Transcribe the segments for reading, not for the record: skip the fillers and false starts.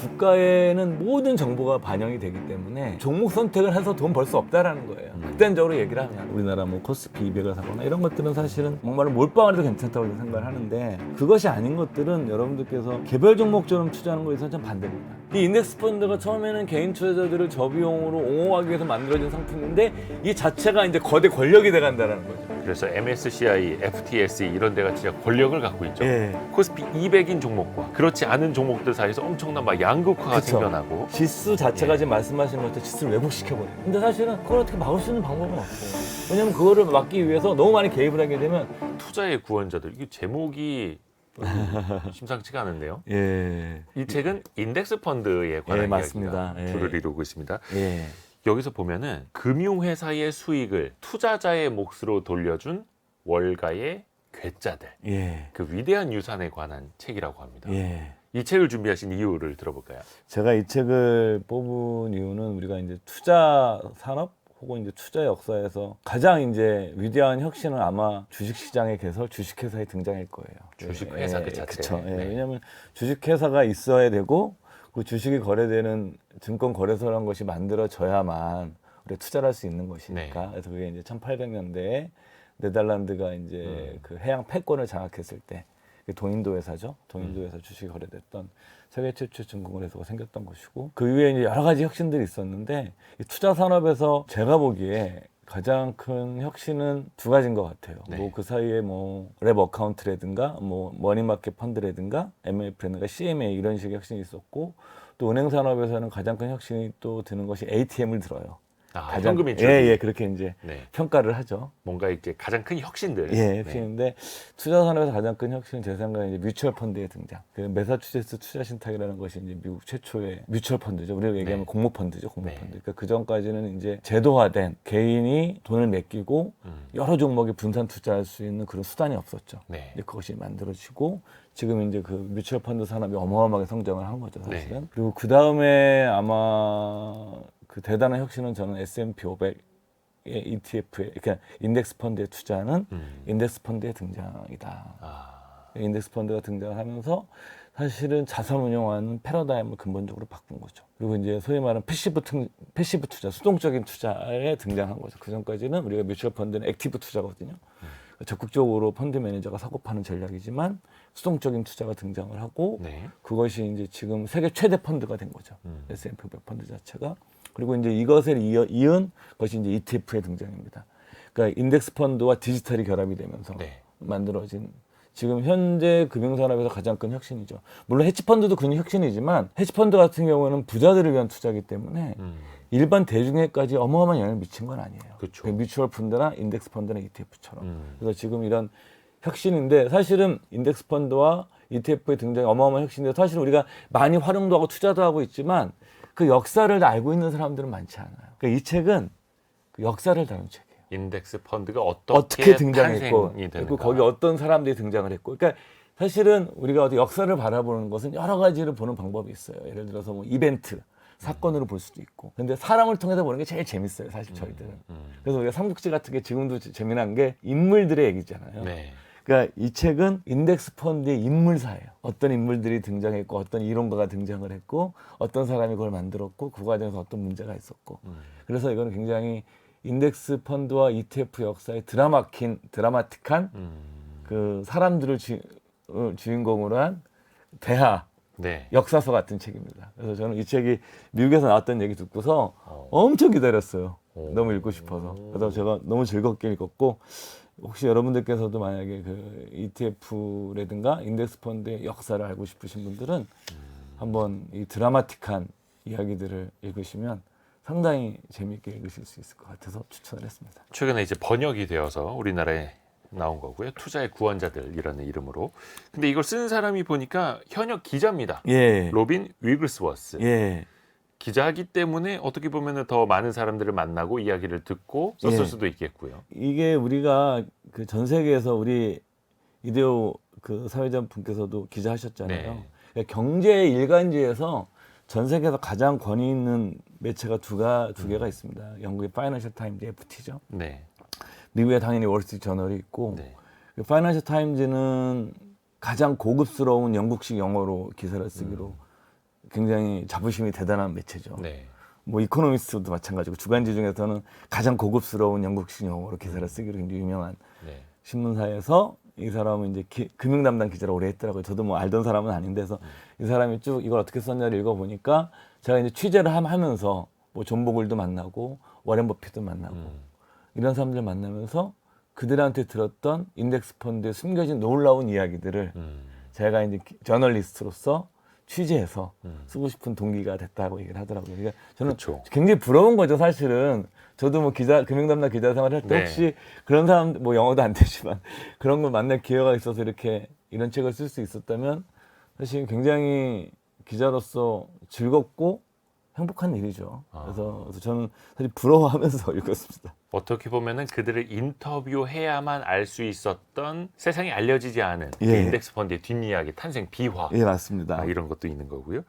주가에는 모든 정보가 반영이 되기 때문에 종목 선택을 해서 돈 벌 수 없다라는 거예요. 극단적으로 얘기를 하면 우리나라 뭐 코스피 200을 사거나 이런 것들은 사실은 정말로 몰빵을 해도 괜찮다고 생각을 하는데 그것이 아닌 것들은 여러분들께서 개별 종목처럼 투자하는 거에 있어서 좀 반대입니다. 이 인덱스 펀드가 처음에는 개인 투자자들을 저비용으로 옹호하기 위해서 만들어진 상품인데 이 자체가 이제 거대 권력이 돼간다는 거죠. 그래서 MSCI, FTSE 이런 데가 진짜 권력을 갖고 있죠. 예. 코스피 200인 종목과 그렇지 않은 종목들 사이에서 엄청난 막 양극화가 그쵸. 생겨나고 지수 자체가 예. 지금 말씀하시는 것처럼 지수를 왜곡시켜버려요. 근데 사실은 그걸 어떻게 막을 수 있는 방법은 없어요. 왜냐면 그거를 막기 위해서 너무 많이 개입을 하게 되면 투자의 구원자들 이게 제목이 심상치가 않은데요. 예. 이 책은 인덱스 펀드에 관한 예, 맞습니다. 이야기가 예. 주를 이루고 있습니다. 예. 여기서 보면은 금융회사의 수익을 투자자의 몫으로 돌려준 월가의 괴짜들, 예. 그 위대한 유산에 관한 책이라고 합니다. 예. 이 책을 준비하신 이유를 들어볼까요? 제가 이 책을 뽑은 이유는 우리가 이제 투자 산업 혹은 이제 투자 역사에서 가장 이제 위대한 혁신은 아마 주식시장의 개설, 주식회사의 등장일 거예요. 주식회사 그 자체. 그쵸. 예. 네. 왜냐하면 주식회사가 있어야 되고 그 주식이 거래되는 증권거래소라는 것이 만들어져야만 우리가 투자를 할 수 있는 것이니까. 네. 그래서 그게 이제 1800년대에 네덜란드가 이제 그 해양 패권을 장악했을 때 동인도 회사죠. 동인도 회사 주식이 거래됐던 세계 최초 증권거래소가 생겼던 것이고 그 이후에 이제 여러 가지 혁신들이 있었는데 이 투자 산업에서 제가 보기에 가장 큰 혁신은 두 가지인 것 같아요. 네. 뭐 그 사이에 뭐 랩 어카운트라든가 뭐 머니마켓 펀드라든가 MF라든가 CMA 이런 식의 혁신이 있었고 또 은행 산업에서는 가장 큰 혁신이 또 드는 것이 ATM을 들어요. 현금 인출. 예, 그렇게 이제 네. 평가를 하죠. 뭔가 이제 가장 큰 혁신들. 예, 혁신인데 투자 산업에서 가장 큰 혁신은 제 생각에 이제 뮤추얼 펀드의 등장. 그 매사추세츠 투자 신탁이라는 것이 이제 미국 최초의 뮤추얼 펀드죠. 우리가 얘기하면 공모 펀드죠, 공모 네. 펀드. 그러니까 그 전까지는 이제 제도화된 개인이 돈을 맡기고 여러 종목에 분산 투자할 수 있는 그런 수단이 없었죠. 네. 이제 그것이 만들어지고 지금 이제 그 뮤추얼 펀드 산업이 어마어마하게 성장을 한 거죠, 사실은. 네. 그리고 그 다음에 아마 그 대단한 혁신은 저는 S&P 500 ETF에 그러니까 인덱스 펀드에 투자하는 인덱스 펀드의 등장이다. 인덱스 펀드가 등장하면서 사실은 자산 운용하는 패러다임을 근본적으로 바꾼 거죠. 그리고 이제 소위 말하는 패시브 투자, 수동적인 투자에 등장한 거죠. 그 전까지는 우리가 뮤추얼 펀드는 액티브 투자거든요. 적극적으로 펀드 매니저가 사고 파는 전략이지만 수동적인 투자가 등장을 하고 네. 그것이 이제 지금 세계 최대 펀드가 된 거죠. S&P 500 펀드 자체가. 그리고 이제 이것을 이은 것이 이제 ETF의 등장입니다. 그러니까 인덱스 펀드와 디지털이 결합이 되면서 네. 만들어진 지금 현재 금융산업에서 가장 큰 혁신이죠. 물론 헤지펀드도 큰 혁신이지만 헤지펀드 같은 경우는 부자들을 위한 투자이기 때문에 일반 대중에까지 어마어마한 영향을 미친 건 아니에요. 그렇죠. 그 뮤추얼 펀드나 인덱스 펀드나 ETF처럼. 그래서 지금 이런 혁신인데 사실은 인덱스 펀드와 ETF의 등장이 어마어마한 혁신인데 사실 우리가 많이 활용도 하고 투자도 하고 있지만 그 역사를 알고 있는 사람들은 많지 않아요. 그러니까 이 책은 그 역사를 다룬 책이에요. 인덱스 펀드가 어떻게 어떻게 등장했고 탄생이 그리고 되는가. 거기 어떤 사람들이 등장을 했고 그러니까 사실은 우리가 어디 역사를 바라보는 것은 여러 가지를 보는 방법이 있어요. 예를 들어서 뭐 이벤트, 사건으로 볼 수도 있고 근데 사람을 통해서 보는 게 제일 재밌어요. 사실 저희들은. 그래서 우리가 삼국지 같은 게 지금도 재미난 게 인물들의 얘기잖아요. 네. 그러니까 이 책은 인덱스 펀드의 인물사예요. 어떤 인물들이 등장했고 어떤 이론가가 등장을 했고 어떤 사람이 그걸 만들었고 그 과정에서 어떤 문제가 있었고 그래서 이거는 굉장히 인덱스 펀드와 ETF 역사의 드라마틱한 그 사람들을 주인공으로 한 대하 네. 역사서 같은 책입니다. 그래서 저는 이 책이 미국에서 나왔던 얘기 듣고서 엄청 기다렸어요. 너무 읽고 싶어서. 그래서 제가 너무 즐겁게 읽었고 혹시 여러분들께서도 만약에 그 ETF라든가 인덱스 펀드의 역사를 알고 싶으신 분들은 한번 이 드라마틱한 이야기들을 읽으시면 상당히 재미있게 읽으실 수 있을 것 같아서 추천을 했습니다. 최근에 이제 번역이 되어서 우리나라에 나온 거고요. 투자의 구원자들이라는 이름으로. 근데 이걸 쓴 사람이 보니까 현역 기자입니다. 예. 로빈 위글스워스. 예. 기자이기 때문에 어떻게 보면 더 많은 사람들을 만나고 이야기를 듣고 썼을 예. 수도 있겠고요. 이게 우리가 그 전 세계에서 우리 이데오 그 사회자 분께서도 기자하셨잖아요. 네. 그러니까 경제 일간지에서 전 세계에서 가장 권위 있는 매체가 두 개가 있습니다. 영국의 파이낸셜 타임즈 FT죠. 네. 미국에 당연히 월스트리트 저널이 있고 네. 그 파이낸셜 타임즈는 가장 고급스러운 영국식 영어로 기사를 쓰기로 굉장히 자부심이 대단한 매체죠. 네. 뭐 이코노미스트도 마찬가지고 주간지 중에서는 가장 고급스러운 영국식 영어로 기사를 쓰기로 굉장히 유명한 네. 신문사에서 이 사람은 이제 금융 담당 기자를 오래 했더라고요. 저도 뭐 알던 사람은 아닌데 서 이 사람이 쭉 이걸 어떻게 썼냐를 읽어보니까 제가 이제 취재를 하면서 뭐 존 보글도 만나고 워렌 버핏도 만나고 이런 사람들 만나면서 그들한테 들었던 인덱스 펀드에 숨겨진 놀라운 이야기들을 제가 이제 저널리스트로서 취재해서 쓰고 싶은 동기가 됐다고 얘기를 하더라고요. 그러니까 저는 그렇죠. 굉장히 부러운 거죠, 사실은. 저도 뭐 금융 담당 기자 생활할 때 네. 혹시 그런 사람, 뭐 영어도 안 되지만 그런 걸 만날 기회가 있어서 이렇게 이런 책을 쓸 수 있었다면 사실 굉장히 기자로서 즐겁고 행복한 일이죠. 그래서 저는 사실 부러워하면서 읽었습니다. 어떻게 보면은 그들을 인터뷰해야만 알 수 있었던 세상에 알려지지 않은 그 예. 인덱스 펀드의 뒷이야기, 탄생 비화 예, 맞습니다. 이런 것도 있는 거고요.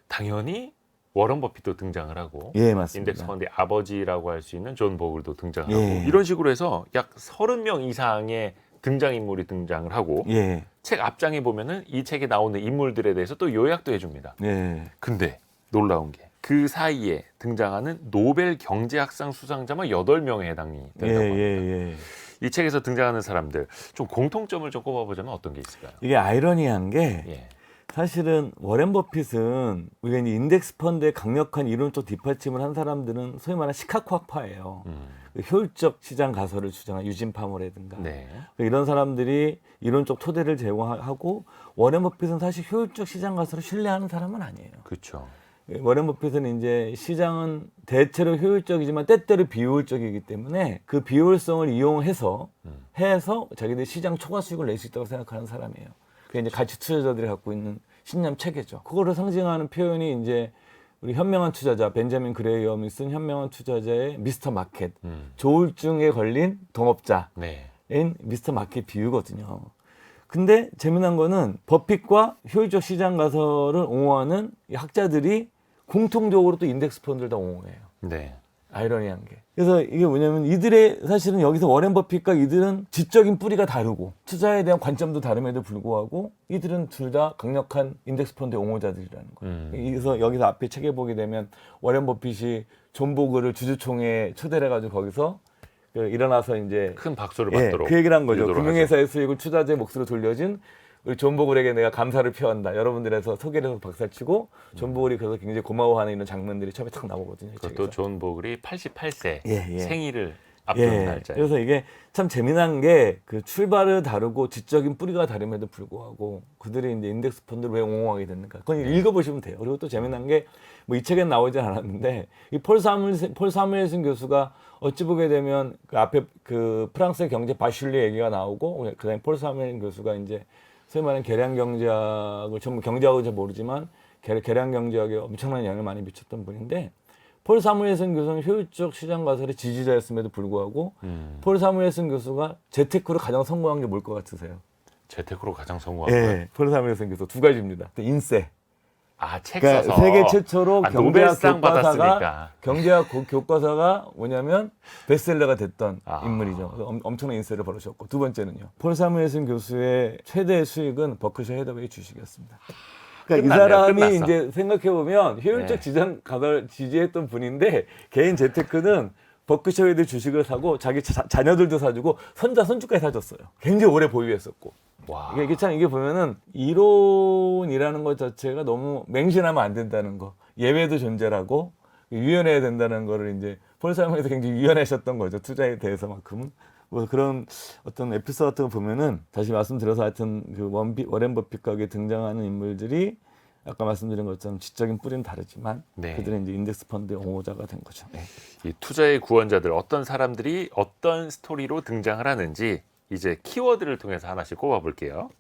당연히 워런 버핏도 등장을 하고 예, 맞습니다. 인덱스 펀드의 아버지라고 할 수 있는 존 보글도 등장을 하고 예. 이런 식으로 해서 약 30명 이상의 등장인물이 등장을 하고 예, 책 앞장에 보면은 이 책에 나오는 인물들에 대해서 또 요약도 해줍니다. 예, 근데 놀라운 게 그 사이에 등장하는 노벨 경제학상 수상자만 8명에 해당이 예, 된다고 합니다. 예, 예. 이 책에서 등장하는 사람들 좀 공통점을 좀 꼽아보자면 어떤 게 있을까요? 이게 아이러니한 게 예. 사실은 워렌 버핏은 우리가 이제 인덱스 펀드의 강력한 이론적 뒷받침을 한 사람들은 소위 말하는 시카고학파예요. 그 효율적 시장 가설을 주장한 유진 파머라든가 네. 이런 사람들이 이론적 토대를 제공하고 워렌 버핏은 사실 효율적 시장 가설을 신뢰하는 사람은 아니에요. 그렇죠. 워렌 버핏은 이제 시장은 대체로 효율적이지만 때때로 비효율적이기 때문에 그 비효율성을 이용해서 자기들 시장 초과 수익을 낼 수 있다고 생각하는 사람이에요. 그게 이제 가치 투자자들이 갖고 있는 신념 체계죠. 그거를 상징하는 표현이 이제 우리 현명한 투자자 벤자민 그레이엄이 쓴 현명한 투자자의 미스터 마켓, 조울증에 걸린 동업자인 네. 미스터 마켓 비유거든요. 근데 재미난 거는 버핏과 효율적 시장 가설을 옹호하는 이 학자들이 공통적으로 또 인덱스 펀드를 다 옹호해요. 네. 아이러니한 게. 그래서 이게 뭐냐면 이들의 사실은 여기서 워렌 버핏과 이들은 지적인 뿌리가 다르고 투자에 대한 관점도 다름에도 불구하고 이들은 둘 다 강력한 인덱스 펀드 옹호자들이라는 거예요. 그래서 여기서 앞에 책에 보게 되면 워렌 버핏이 존 보글을 주주총회에 초대를 해가지고 거기서 일어나서 이제 큰 박수를 받도록 그 얘기를 한 거죠. 유도를 금융회사의 수익을 투자자의 몫으로 돌려진 우리 존 보글에게 내가 감사를 표한다. 여러분들에서 소개를 해서 박살치고 존 보글이 그래서 굉장히 고마워하는 이런 장면들이 처음에 탁 나오거든요. 이 그것도 책에서. 존 보글이 88세 예. 생일을 앞두는 날짜예요. 그래서 이게 참 재미난 게 그 출발을 다르고 지적인 뿌리가 다름에도 불구하고 그들이 이제 인덱스 펀드를 왜 옹호하게 됐는가. 그건 읽어보시면 돼요. 그리고 또 재미난 게 뭐 이 책엔 나오지 않았는데 이 폴 사무엘슨 교수가 어찌 보게 되면 그 앞에 그 프랑스의 경제 바슐리 얘기가 나오고 그다음에 폴 사무엘슨 교수가 이제 소위 말하는 계량 경제학을 전부 경제학은 잘 모르지만 계량 경제학에 엄청난 영향을 많이 미쳤던 분인데 폴 사무엘슨 교수는 효율적 시장 가설의 지지자였음에도 불구하고 폴 사무엘슨 교수가 재테크로 가장 성공한 게 뭘 것 같으세요? 재테크로 가장 성공한 거예요. 예, 폴 사무엘슨 교수 두 가지입니다. 인세. 책 그러니까 써서 세계 최초로 경제학 노벨상 교과서가 받았으니까. 경제학 교과서가 뭐냐면 베스트셀러가 됐던 아. 인물이죠. 그래서 엄청난 인세를 벌으셨고 두 번째는요. 폴 사무엘슨 교수의 최대 수익은 버크셔 해더웨이 주식이었습니다. 그러니까 이 사람이 끝났어. 이제 생각해 보면 효율적 네. 시장 가설 지지했던 분인데 개인 재테크는 버크셔 해더웨이 주식을 사고 자기 자녀들도 사주고 손주까지 사줬어요. 굉장히 오래 보유했었고. 와. 이게 보면은 이론이라는 것 자체가 너무 맹신하면 안 된다는 거, 예외도 존재하고 유연해야 된다는 거를 이제 폴 사무엘에서 굉장히 유연하셨던 거죠. 투자에 대해서만큼은. 뭐 그런 어떤 에피소드 같은 거 보면은 다시 말씀드려서 하여튼 그 워렌 버핏과 등장하는 인물들이 아까 말씀드린 것처럼 지적인 뿌리는 다르지만 네. 그들은 이제 인덱스 펀드의 옹호자가 된 거죠. 네. 이 투자의 구원자들 어떤 사람들이 어떤 스토리로 등장을 하는지 이제 키워드를 통해서 하나씩 꼽아볼게요.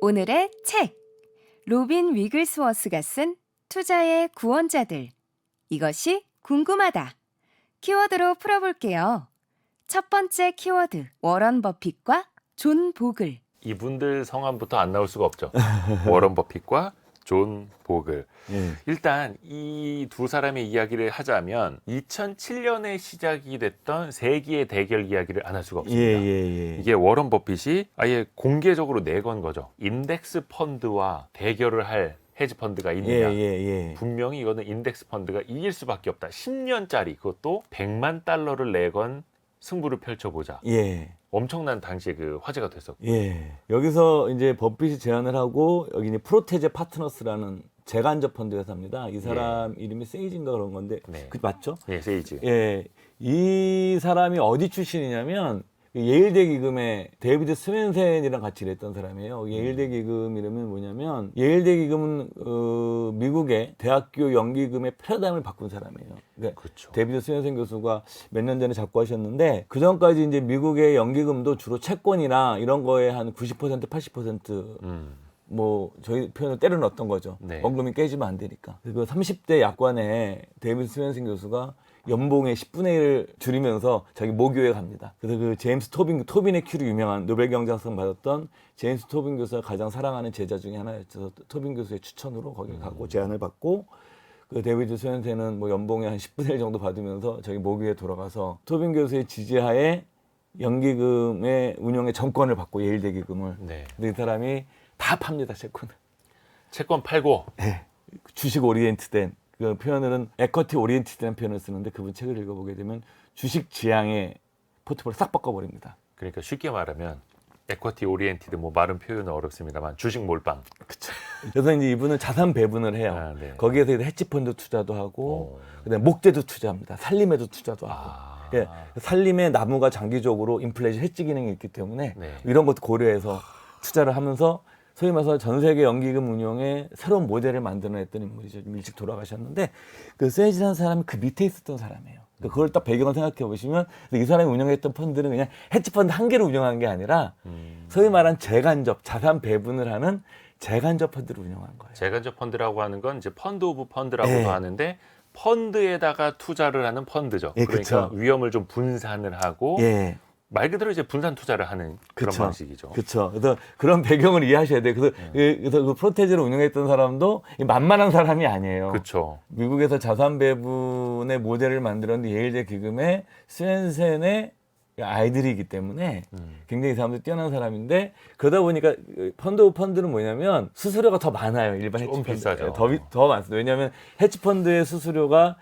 오늘의 책 로빈 위글스워스가 쓴 투자의 구원자들 이것이 궁금하다 키워드로 풀어볼게요. 첫 번째 키워드 워런 버핏과 존 보글 이분들 성함부터 안 나올 수가 없죠. 워런 버핏과 존 보글. 예. 일단 이 두 사람의 이야기를 하자면 2007년에 시작이 됐던 세기의 대결 이야기를 안 할 수가 없습니다. 예. 이게 워런 버핏이 아예 공개적으로 내건 거죠. 인덱스 펀드와 대결을 할 헤지 펀드가 있느냐. 예. 분명히 이거는 인덱스 펀드가 이길 수밖에 없다. 10년짜리 그것도 100만 달러를 내건 승부를 펼쳐보자. 예. 엄청난 당시에 그 화제가 됐었고. 예. 여기서 이제 버핏이 제안을 하고 여기 이제 프로테제 파트너스라는 재간접 펀드 회사입니다. 이 사람 이름이 세이지인가 그런 건데 네. 그 맞죠? 예, 세이지. 예. 이 사람이 어디 출신이냐면 예일대 기금의 데이비드 스웬센이랑 같이 일했던 사람이에요. 예일대 기금 이름은 뭐냐면 예일대 기금은 미국의 대학교 연기금의 패러다임을 바꾼 사람이에요. 그러니까 그렇죠. 데이비드 스웬센 교수가 몇 년 전에 잡고 하셨는데 그 전까지 이제 미국의 연기금도 주로 채권이나 이런 거에 한 90% 80% 뭐 저희 표현을 때려 넣었던 거죠. 네. 원금이 깨지면 안 되니까. 그 30대 약관에 데이비드 스웬슨 교수가 연봉의 10분의 1을 줄이면서 자기 모교에 갑니다. 그래서 그 제임스 토빈의 큐로 유명한 노벨 경제학상 받았던 제임스 토빈 교수가 가장 사랑하는 제자 중에 하나였죠. 토빈 교수의 추천으로 거기 가고 제안을 받고 그 데이비드 스웬슨은 뭐 연봉의 한 10분의 1 정도 받으면서 자기 모교에 돌아가서 토빈 교수의 지지하에 연기금의 운영의 정권을 받고 예일대 기금을. 네. 근데 이 사람이 다 팝니다, 채권을. 채권 팔고. 네. 주식 오리엔트된 그 표현은 에쿼티 오리엔티드라는 표현을 쓰는데 그분 책을 읽어보게 되면 주식 지향의 포트폴리오 싹 바꿔버립니다. 그러니까 쉽게 말하면 에쿼티 오리엔티드 뭐 말은 표현은 어렵습니다만 주식 몰빵. 그렇죠. 그래서 이제 이분은 자산 배분을 해요. 아, 네. 거기에서 이제 헤지펀드 투자도 하고 그다음에 목재도 투자합니다. 살림에도 투자도 하고. 예, 살림에 나무가 장기적으로 인플레이션 해지 기능이 있기 때문에 네. 이런 것도 고려해서 투자를 하면서 소위 말해서 전 세계 연기금 운용의 새로운 모델을 만들어냈던 인물이죠. 좀 일찍 돌아가셨는데 그 세이지라는 사람이 그 밑에 있었던 사람이에요. 그걸 딱 배경을 생각해 보시면 이 사람이 운영했던 펀드는 그냥 헤지펀드 한 개를 운영한 게 아니라 소위 말한 재간접 자산 배분을 하는 재간접 펀드를 운영한 거예요. 재간접 펀드라고 하는 건 이제 펀드 오브 펀드라고도 네. 하는데 펀드에다가 투자를 하는 펀드죠. 예, 그러니까 그쵸. 위험을 좀 분산을 하고 예. 말 그대로 이제 분산 투자를 하는 그런 그쵸. 방식이죠. 그렇죠. 그래서 그런 배경을 이해하셔야 돼요. 그래서 그 프로테지를 운영했던 사람도 만만한 사람이 아니에요. 그렇죠. 미국에서 자산 배분의 모델을 만들었는데 예일대 기금의 스웬센의 아이들이기 때문에 굉장히 이 사람도 뛰어난 사람인데 그러다 보니까 펀드 오브 펀드는 뭐냐면 수수료가 더 많아요. 일반 좀 헤지펀드. 비싸죠. 더 많습니다. 왜냐하면 헤지펀드의 수수료가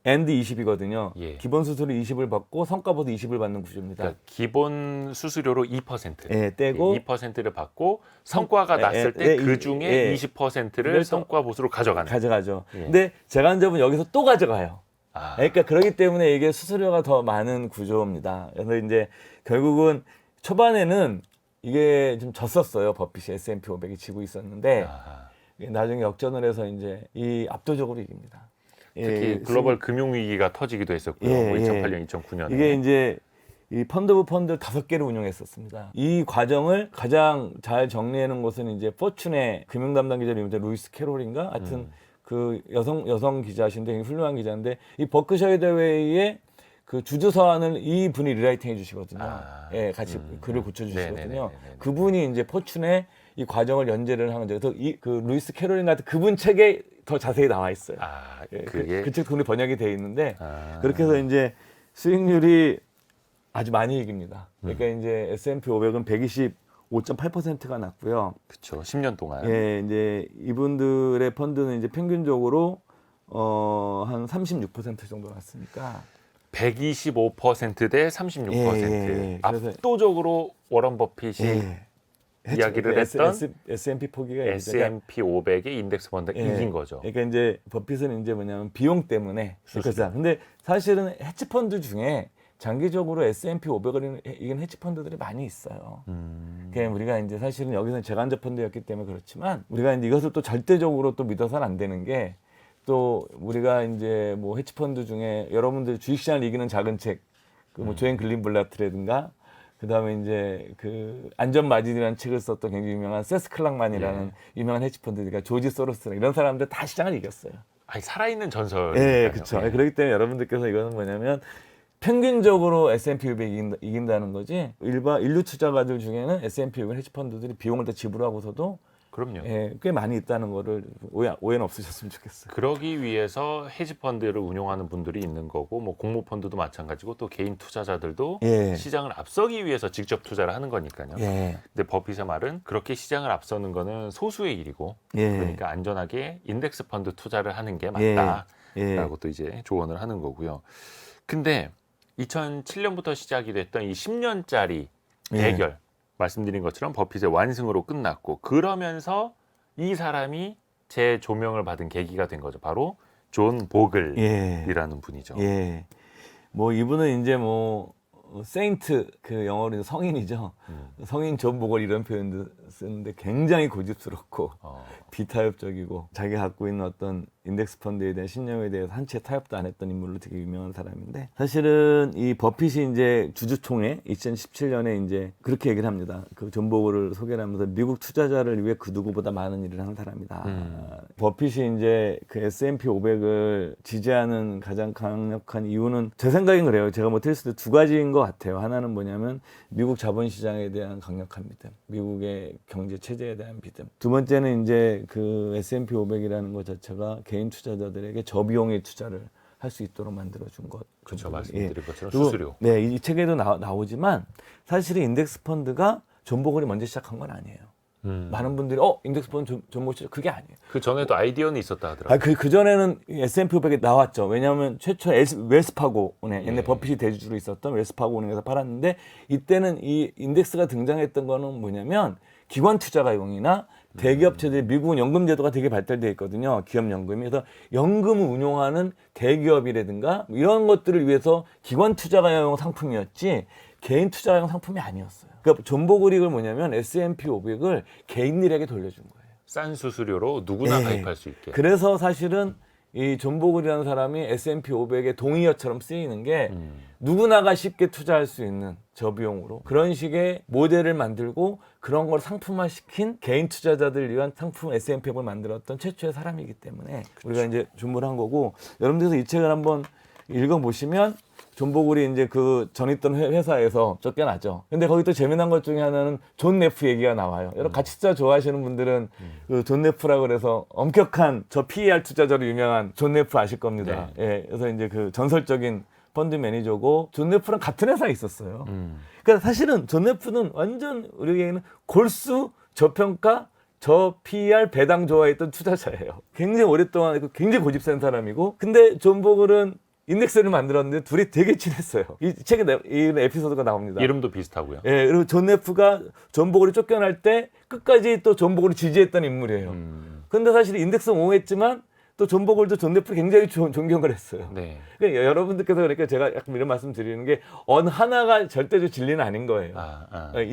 and 20이거든요. 예. 기본 수수료 20을 받고 성과보다 20을 받는 구조입니다. 그러니까 기본 수수료로 2%. 예, 떼고 2%를 받고 성과가 예, 났을 예, 때 예, 그 중에 예. 20%를 그래서 성과 보수로 가져가는. 가져가죠. 예. 근데 재간접은 여기서 또 가져가요. 아, 그러니까 그렇기 때문에 이게 수수료가 더 많은 구조입니다. 그래서 이제 결국은 초반에는 이게 좀 졌었어요. 버핏이 S&P 500이 지고 있었는데 아하. 나중에 역전을 해서 이제 이 압도적으로 이깁니다. 특히 글로벌 금융 위기가 터지기도 했었고요. 예, 뭐 예. 2008년, 2009년에. 이게 이제 이 펀드 오브 펀드 5개를 운영했었습니다. 이 과정을 가장 잘 정리해 놓은 것은 이제 포춘의 금융 담당 기자님인데 루이스 캐롤인가 하여튼 그 여성 기자신데 굉장히 훌륭한 기자인데 이 버크셔 대회의 그 주주 서한을 이 분이 리라이팅 해주시거든요. 아, 예, 같이 글을 고쳐주시거든요. 네네네네네. 그분이 이제 포춘의 이 과정을 연재를 하는 거죠. 그래서 이 그 루이스 캐롤인 같은 그분 책에 더 자세히 나와 있어요. 아, 예, 그게 그 책 돈이 번역이 돼 있는데 아. 그렇게 해서 이제 수익률이 아주 많이 이깁니다. 그러니까 이제 S&P 500은 125.8%가 났고요. 그렇죠. 10년 동안. 예, 이제 이분들의 펀드는 이제 평균적으로 한 36% 정도 났으니까 125%대 36%. 예. 그래서- 압도적으로 워런 버핏이 예. 이야기를 했던 S&P 포기가 그러니까 S&P 500의 인덱스 펀드가 예. 이긴 거죠. 그러니까 이제 버핏은 이제 뭐냐면 비용 때문에 수수료. 그러니까 근데 사실은 헤지 펀드 중에 장기적으로 S&P 500을 이긴 헤지 펀드들이 많이 있어요. 그러니까 우리가 이제 사실은 여기서는 재간접 펀드였기 때문에 그렇지만 우리가 이제 이것을 또 절대적으로 또 믿어서는 안 되는 게 또 우리가 이제 뭐 헤지 펀드 중에 여러분들 주식시장을 이기는 작은 책, 그 뭐 조앤 글린블라트라든가 그다음에 이제 그 안전 마진이라는 책을 썼던 굉장히 유명한 세스 클락만이라는 유명한 헤지 펀드, 그러니까 조지 소로스 이런 사람들 다 시장을 이겼어요. 아니, 살아있는 전설. 예, 그렇죠. 그렇기 때문에 여러분들께서 이거는 뭐냐면 평균적으로 S&P 500이 이긴다는 거지. 인류 투자가들 중에는 S&P 500 헤지 펀드들이 비용을 다 지불하고서도 그럼요. 예, 꽤 많이 있다는 거를 오해는 없으셨으면 좋겠어요. 그러기 위해서 헤지펀드를 운용하는 분들이 있는 거고 뭐 공모펀드도 마찬가지고 또 개인 투자자들도 예. 시장을 앞서기 위해서 직접 투자를 하는 거니까요. 예. 근데 버핏의 말은 그렇게 시장을 앞서는 거는 소수의 일이고 예. 그러니까 안전하게 인덱스 펀드 투자를 하는 게 예. 맞다라고 예. 또 이제 조언을 하는 거고요. 근데 2007년부터 시작이 됐던 이 10년짜리 예. 대결 말씀드린 것처럼 버핏의 완승으로 끝났고 그러면서 이 사람이 재조명을 받은 계기가 된 거죠. 바로 존 보글이라는 예. 분이죠. 예. 뭐 이분은 이제 뭐 세인트 그 영어로 성인이죠. 성인 존 보글 이런 표현도 쓰는데 굉장히 고집스럽고 비타협적이고 자기가 갖고 있는 어떤 인덱스 펀드에 대한 신념에 대해서 한 채 타협도 안 했던 인물로 되게 유명한 사람인데 사실은 이 버핏이 이제 주주총회 2017년에 이제 그렇게 얘기를 합니다. 그 존 보글을 소개를 하면서 미국 투자자를 위해 그 누구보다 많은 일을 하는 사람이다. 버핏이 이제 그 S&P 500을 지지하는 가장 강력한 이유는 제 생각엔 그래요. 제가 뭐 틀릴 수도 두 가지인 것 같아요. 하나는 뭐냐면 미국 자본시장에 대한 강력한 믿음, 미국의 경제 체제에 대한 믿음. 두 번째는 이제 그 S&P 500이라는 것 자체가 개인 투자자들에게 저비용의 투자를 할 수 있도록 만들어준 것. 그렇죠. 말씀드린 것처럼 그리고, 수수료. 네, 이 책에도 나오지만 사실은 인덱스 펀드가 존 보글이 먼저 시작한 건 아니에요. 많은 분들이 인덱스 펀드 존 보글 시작 그게 아니에요. 그 전에도 아이디어는 있었다 하더라고요. 그 전에는 S&P 500에 나왔죠. 왜냐하면 최초 웰스파고 은행, 옛날 버핏이 대주주로 있었던 웰스파고 은행에서 팔았는데 이때는 이 인덱스가 등장했던 거는 뭐냐면 기관 투자가용이나 대기업체들 미국은 연금 제도가 되게 발달되어 있거든요. 기업 연금이. 그래서 연금을 운용하는 대기업이라든가 이런 것들을 위해서 기관 투자가용 상품이었지 개인 투자용 상품이 아니었어요. 그러니까 존 보글이 뭐냐면 S&P 500을 개인들에게 돌려준 거예요. 싼 수수료로 누구나 가입할 수 있게. 그래서 사실은 이 존 보글이라는 사람이 S&P 500의 동의어처럼 쓰이는 게 누구나가 쉽게 투자할 수 있는 저비용으로 그런 식의 모델을 만들고 그런 걸 상품화시킨 개인 투자자들을 위한 상품 S&P 500을 만들었던 최초의 사람이기 때문에 우리가 이제 주문을 한 거고 여러분들께서 이 책을 한번 읽어보시면 존 보글이 이제 그 전 있던 회사에서 쫓겨나죠. 근데 거기 또 재미난 것 중에 하나는 존 네프 얘기가 나와요. 여러분 가치 투자 좋아하시는 분들은 그 존 네프라고 그래서 엄격한 저 PER 투자자로 유명한 존 네프 아실 겁니다. 네. 예, 그래서 이제 그 전설적인 펀드 매니저고 존 네프랑 같은 회사에 있었어요. 그러니까 사실은 존 네프는 완전 우리에게는 골수 저평가 저 PER 배당 좋아했던 투자자예요. 굉장히 오랫동안 굉장히 고집센 사람이고 근데 존 보글은 인덱스를 만들었는데 둘이 되게 친했어요. 이 책에 이 에피소드가 나옵니다. 이름도 비슷하고요. 예, 그리고 존 네프가 존 보글이 쫓겨날 때 끝까지 또 존 보글을 지지했던 인물이에요. 근데 사실 인덱스 옹호했지만 또 존 보글도 존 네프를 굉장히 존경을 했어요. 네. 그러니까 여러분들께서 그러니까 제가 약간 이런 말씀 드리는 게 어느 하나가 절대적 진리는 아닌 거예요.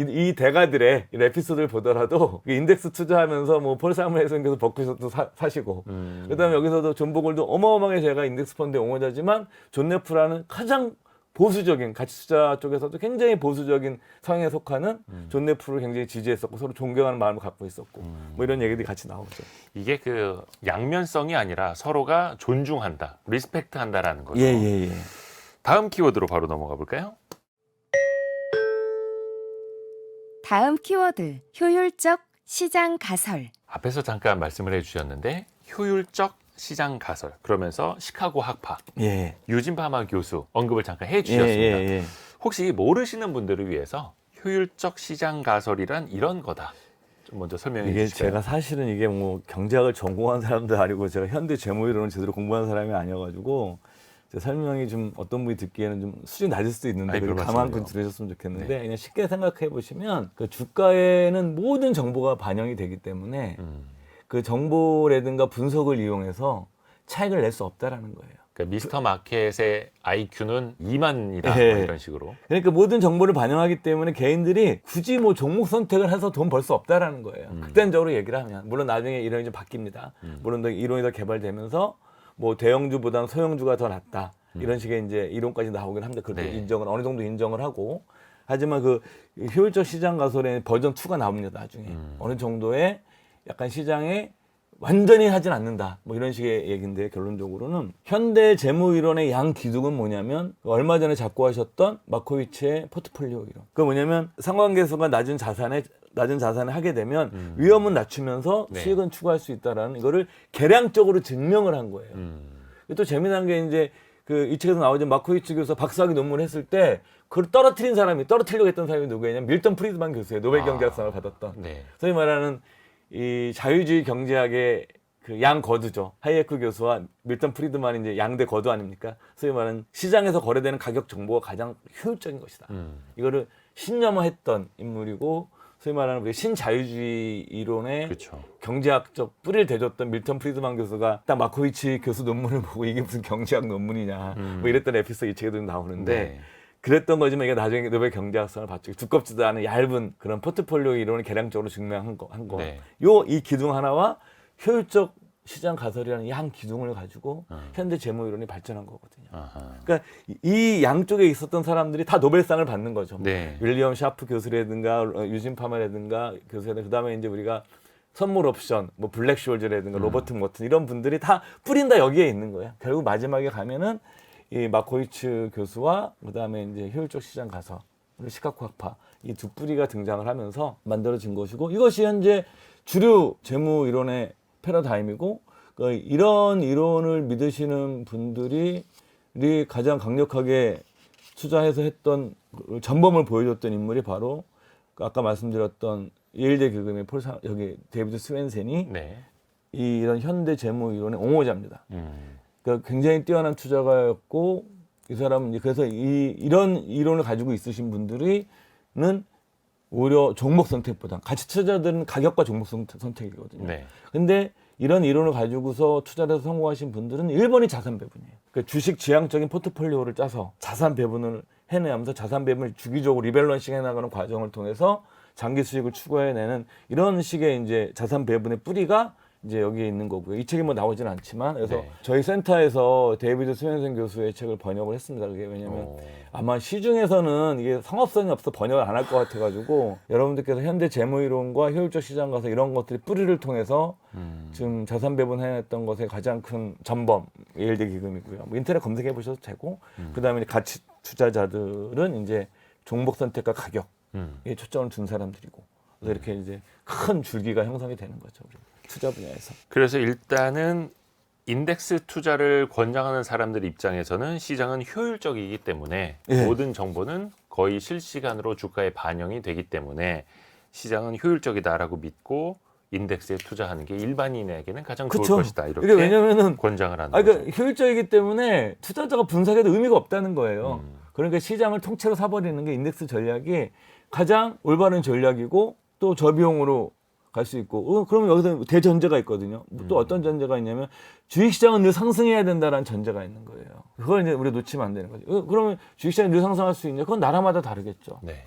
이 대가들의 이 에피소드를 보더라도 인덱스 투자하면서 뭐 폴 사무엘슨께서 버크셔도 사시고 그다음에 여기서도 존 보글도 어마어마하게 제가 인덱스 펀드의 옹호자지만 존 네프라는 가장 보수적인 가치 투자 쪽에서도 굉장히 보수적인 성향에 속하는 존 네프를 굉장히 지지했었고 서로 존경하는 마음을 갖고 있었고 뭐 이런 얘기들이 같이 나오죠. 이게 그 양면성이 아니라 서로가 존중한다, 리스펙트한다라는 거죠. 예. 다음 키워드로 바로 넘어가 볼까요? 다음 키워드 효율적 시장 가설. 앞에서 잠깐 말씀을 해주셨는데 효율적 시장 가설 그러면서 시카고 학파 예. 유진 파마 교수 언급을 잠깐 해주셨습니다. 예. 혹시 모르시는 분들을 위해서 효율적 시장 가설이란 이런 거다. 좀 먼저 설명해 이게 주실까요? 제가 사실은 이게 뭐 경제학을 전공한 사람도 아니고 제가 현대 재무이론을 제대로 공부한 사람이 아니어가지고 제 설명이 좀 어떤 분이 듣기에는 좀 수준이 낮을 수도 있는데 별 가만 말씀을요. 들으셨으면 좋겠는데 네. 그냥 쉽게 생각해 보시면 그 주가에는 모든 정보가 반영이 되기 때문에 그 정보라든가 분석을 이용해서 차익을 낼 수 없다라는 거예요. 그러니까 미스터 마켓의 IQ는 2만이다 예. 뭐 이런 식으로. 그러니까 모든 정보를 반영하기 때문에 개인들이 굳이 뭐 종목 선택을 해서 돈 벌 수 없다라는 거예요. 극단적으로 얘기를 하면 물론 나중에 이론이 좀 바뀝니다. 물론 더 이론이 더 개발되면서 뭐 대형주보다는 소형주가 더 낫다 이런 식의 이제 이론까지 나오긴 합니다. 그렇게 네. 인정을 어느 정도 인정을 하고 하지만 그 효율적 시장 가설의 버전 2가 나옵니다. 나중에 어느 정도의 약간 시장에 완전히 하진 않는다. 뭐 이런 식의 얘기인데 결론적으로는 현대 재무 이론의 양 기둥은 뭐냐면 얼마 전에 작고 하셨던 마코비치의 포트폴리오 이론. 그 뭐냐면 상관계수가 낮은 자산에 낮은 자산을 하게 되면 위험은 낮추면서 네. 수익은 추구할 수 있다라는 이거를 계량적으로 증명을 한 거예요. 또 재미난 게 이제 그 이 책에서 나오죠. 마코이츠 교수가 박사학위 논문을 했을 때 그걸 떨어뜨리려고 했던 사람이 누구냐면 밀턴 프리드만 교수예요. 노벨 경제학상을 받았던. 네. 소위 말하는 이 자유주의 경제학의 그 양거두죠. 하이에크 교수와 밀턴 프리드만이 이제 양대 거두 아닙니까? 소위 말하는 시장에서 거래되는 가격 정보가 가장 효율적인 것이다. 이거를 신념화했던 인물이고 소위 말하는 우리 신자유주의 이론의 그렇죠. 경제학적 뿌리를 대줬던 밀턴 프리드만 교수가 딱 마코이치 교수 논문을 보고 이게 무슨 경제학 논문이냐 뭐 이랬던 에피소드 이 책에도 나오는데 네. 그랬던 거지만 이게 나중에 노벨 경제학상을 받죠. 두껍지도 않은 얇은 그런 포트폴리오 이론을 계량적으로 증명한 거. 네. 이 기둥 하나와 효율적 시장 가설이라는 이 한 기둥을 가지고 현대 재무 이론이 발전한 거거든요. 아하. 그러니까 이 양쪽에 있었던 사람들이 다 노벨상을 받는 거죠. 네. 윌리엄 샤프 교수라든가 유진 파멜라든가 교수라든가 그다음에 이제 우리가 선물 옵션, 뭐 블랙쇼즈라든가 로버트 모튼 이런 분들이 다 뿌린 다 여기에 있는 거예요. 결국 마지막에 가면은 이 마코이츠 교수와 그다음에 이제 효율적 시장 가설, 시카고 학파 이 두 뿌리가 등장을 하면서 만들어진 것이고 이것이 현재 주류 재무 이론의 패러다임이고 이런 이론을 믿으시는 분들이 가장 강력하게 투자해서 했던 전범을 보여줬던 인물이 바로 아까 말씀드렸던 예일대 교금의 여기 데이비드 스웬센이 네. 이런 현대 재무 이론의 옹호자입니다. 그러니까 굉장히 뛰어난 투자가였고 이 사람은 그래서 이런 이론을 가지고 있으신 분들이는 오히려 종목 선택보다 가치 투자들은 가격과 종목 선택이거든요. 네. 근데 이런 이론을 가지고서 투자를 해서 성공하신 분들은 1번이 자산 배분이에요. 그러니까 주식 지향적인 포트폴리오를 짜서 자산 배분을 해내면서 자산 배분을 주기적으로 리밸런싱 해나가는 과정을 통해서 장기 수익을 추구해내는 이런 식의 이제 자산 배분의 뿌리가 이제 여기에 있는 거고요. 이 책이 뭐 나오진 않지만 그래서 네. 저희 센터에서 데이비드 스웬슨 교수의 책을 번역을 했습니다. 그게 왜냐면 아마 시중에서는 이게 성업성이 없어 번역을 안 할 것 같아가지고 여러분들께서 현대 재무이론과 효율적 시장 가서 이런 것들이 뿌리를 통해서 지금 자산 배분해냈던 것의 가장 큰 전범 예일대 기금이고요. 뭐 인터넷 검색해 보셔도 되고 그다음에 가치 투자자들은 이제 종목 선택과 가격에 초점을 둔 사람들이고 그래서 이렇게 이제 큰 줄기가 형성이 되는 거죠. 우리. 투자 분야에서. 그래서 일단은 인덱스 투자를 권장하는 사람들 입장에서는 시장은 효율적이기 때문에 예. 모든 정보는 거의 실시간으로 주가에 반영이 되기 때문에 시장은 효율적이다라고 믿고 인덱스에 투자하는 게 일반인에게는 가장 좋을 그쵸. 것이다. 이렇게 이게 왜냐면은 권장을 하는 거죠. 그러니까 효율적이기 때문에 투자자가 분석해도 의미가 없다는 거예요. 그러니까 시장을 통째로 사버리는 게 인덱스 전략이 가장 올바른 전략이고 또 저비용으로 갈 수 있고 그러면 여기서 대전제가 있거든요. 또 어떤 전제가 있냐면 주식시장은 늘 상승해야 된다라는 전제가 있는 거예요. 그걸 이제 우리가 놓치면 안 되는 거죠. 그러면 주식시장이 늘 상승할 수 있냐? 그건 나라마다 다르겠죠. 네.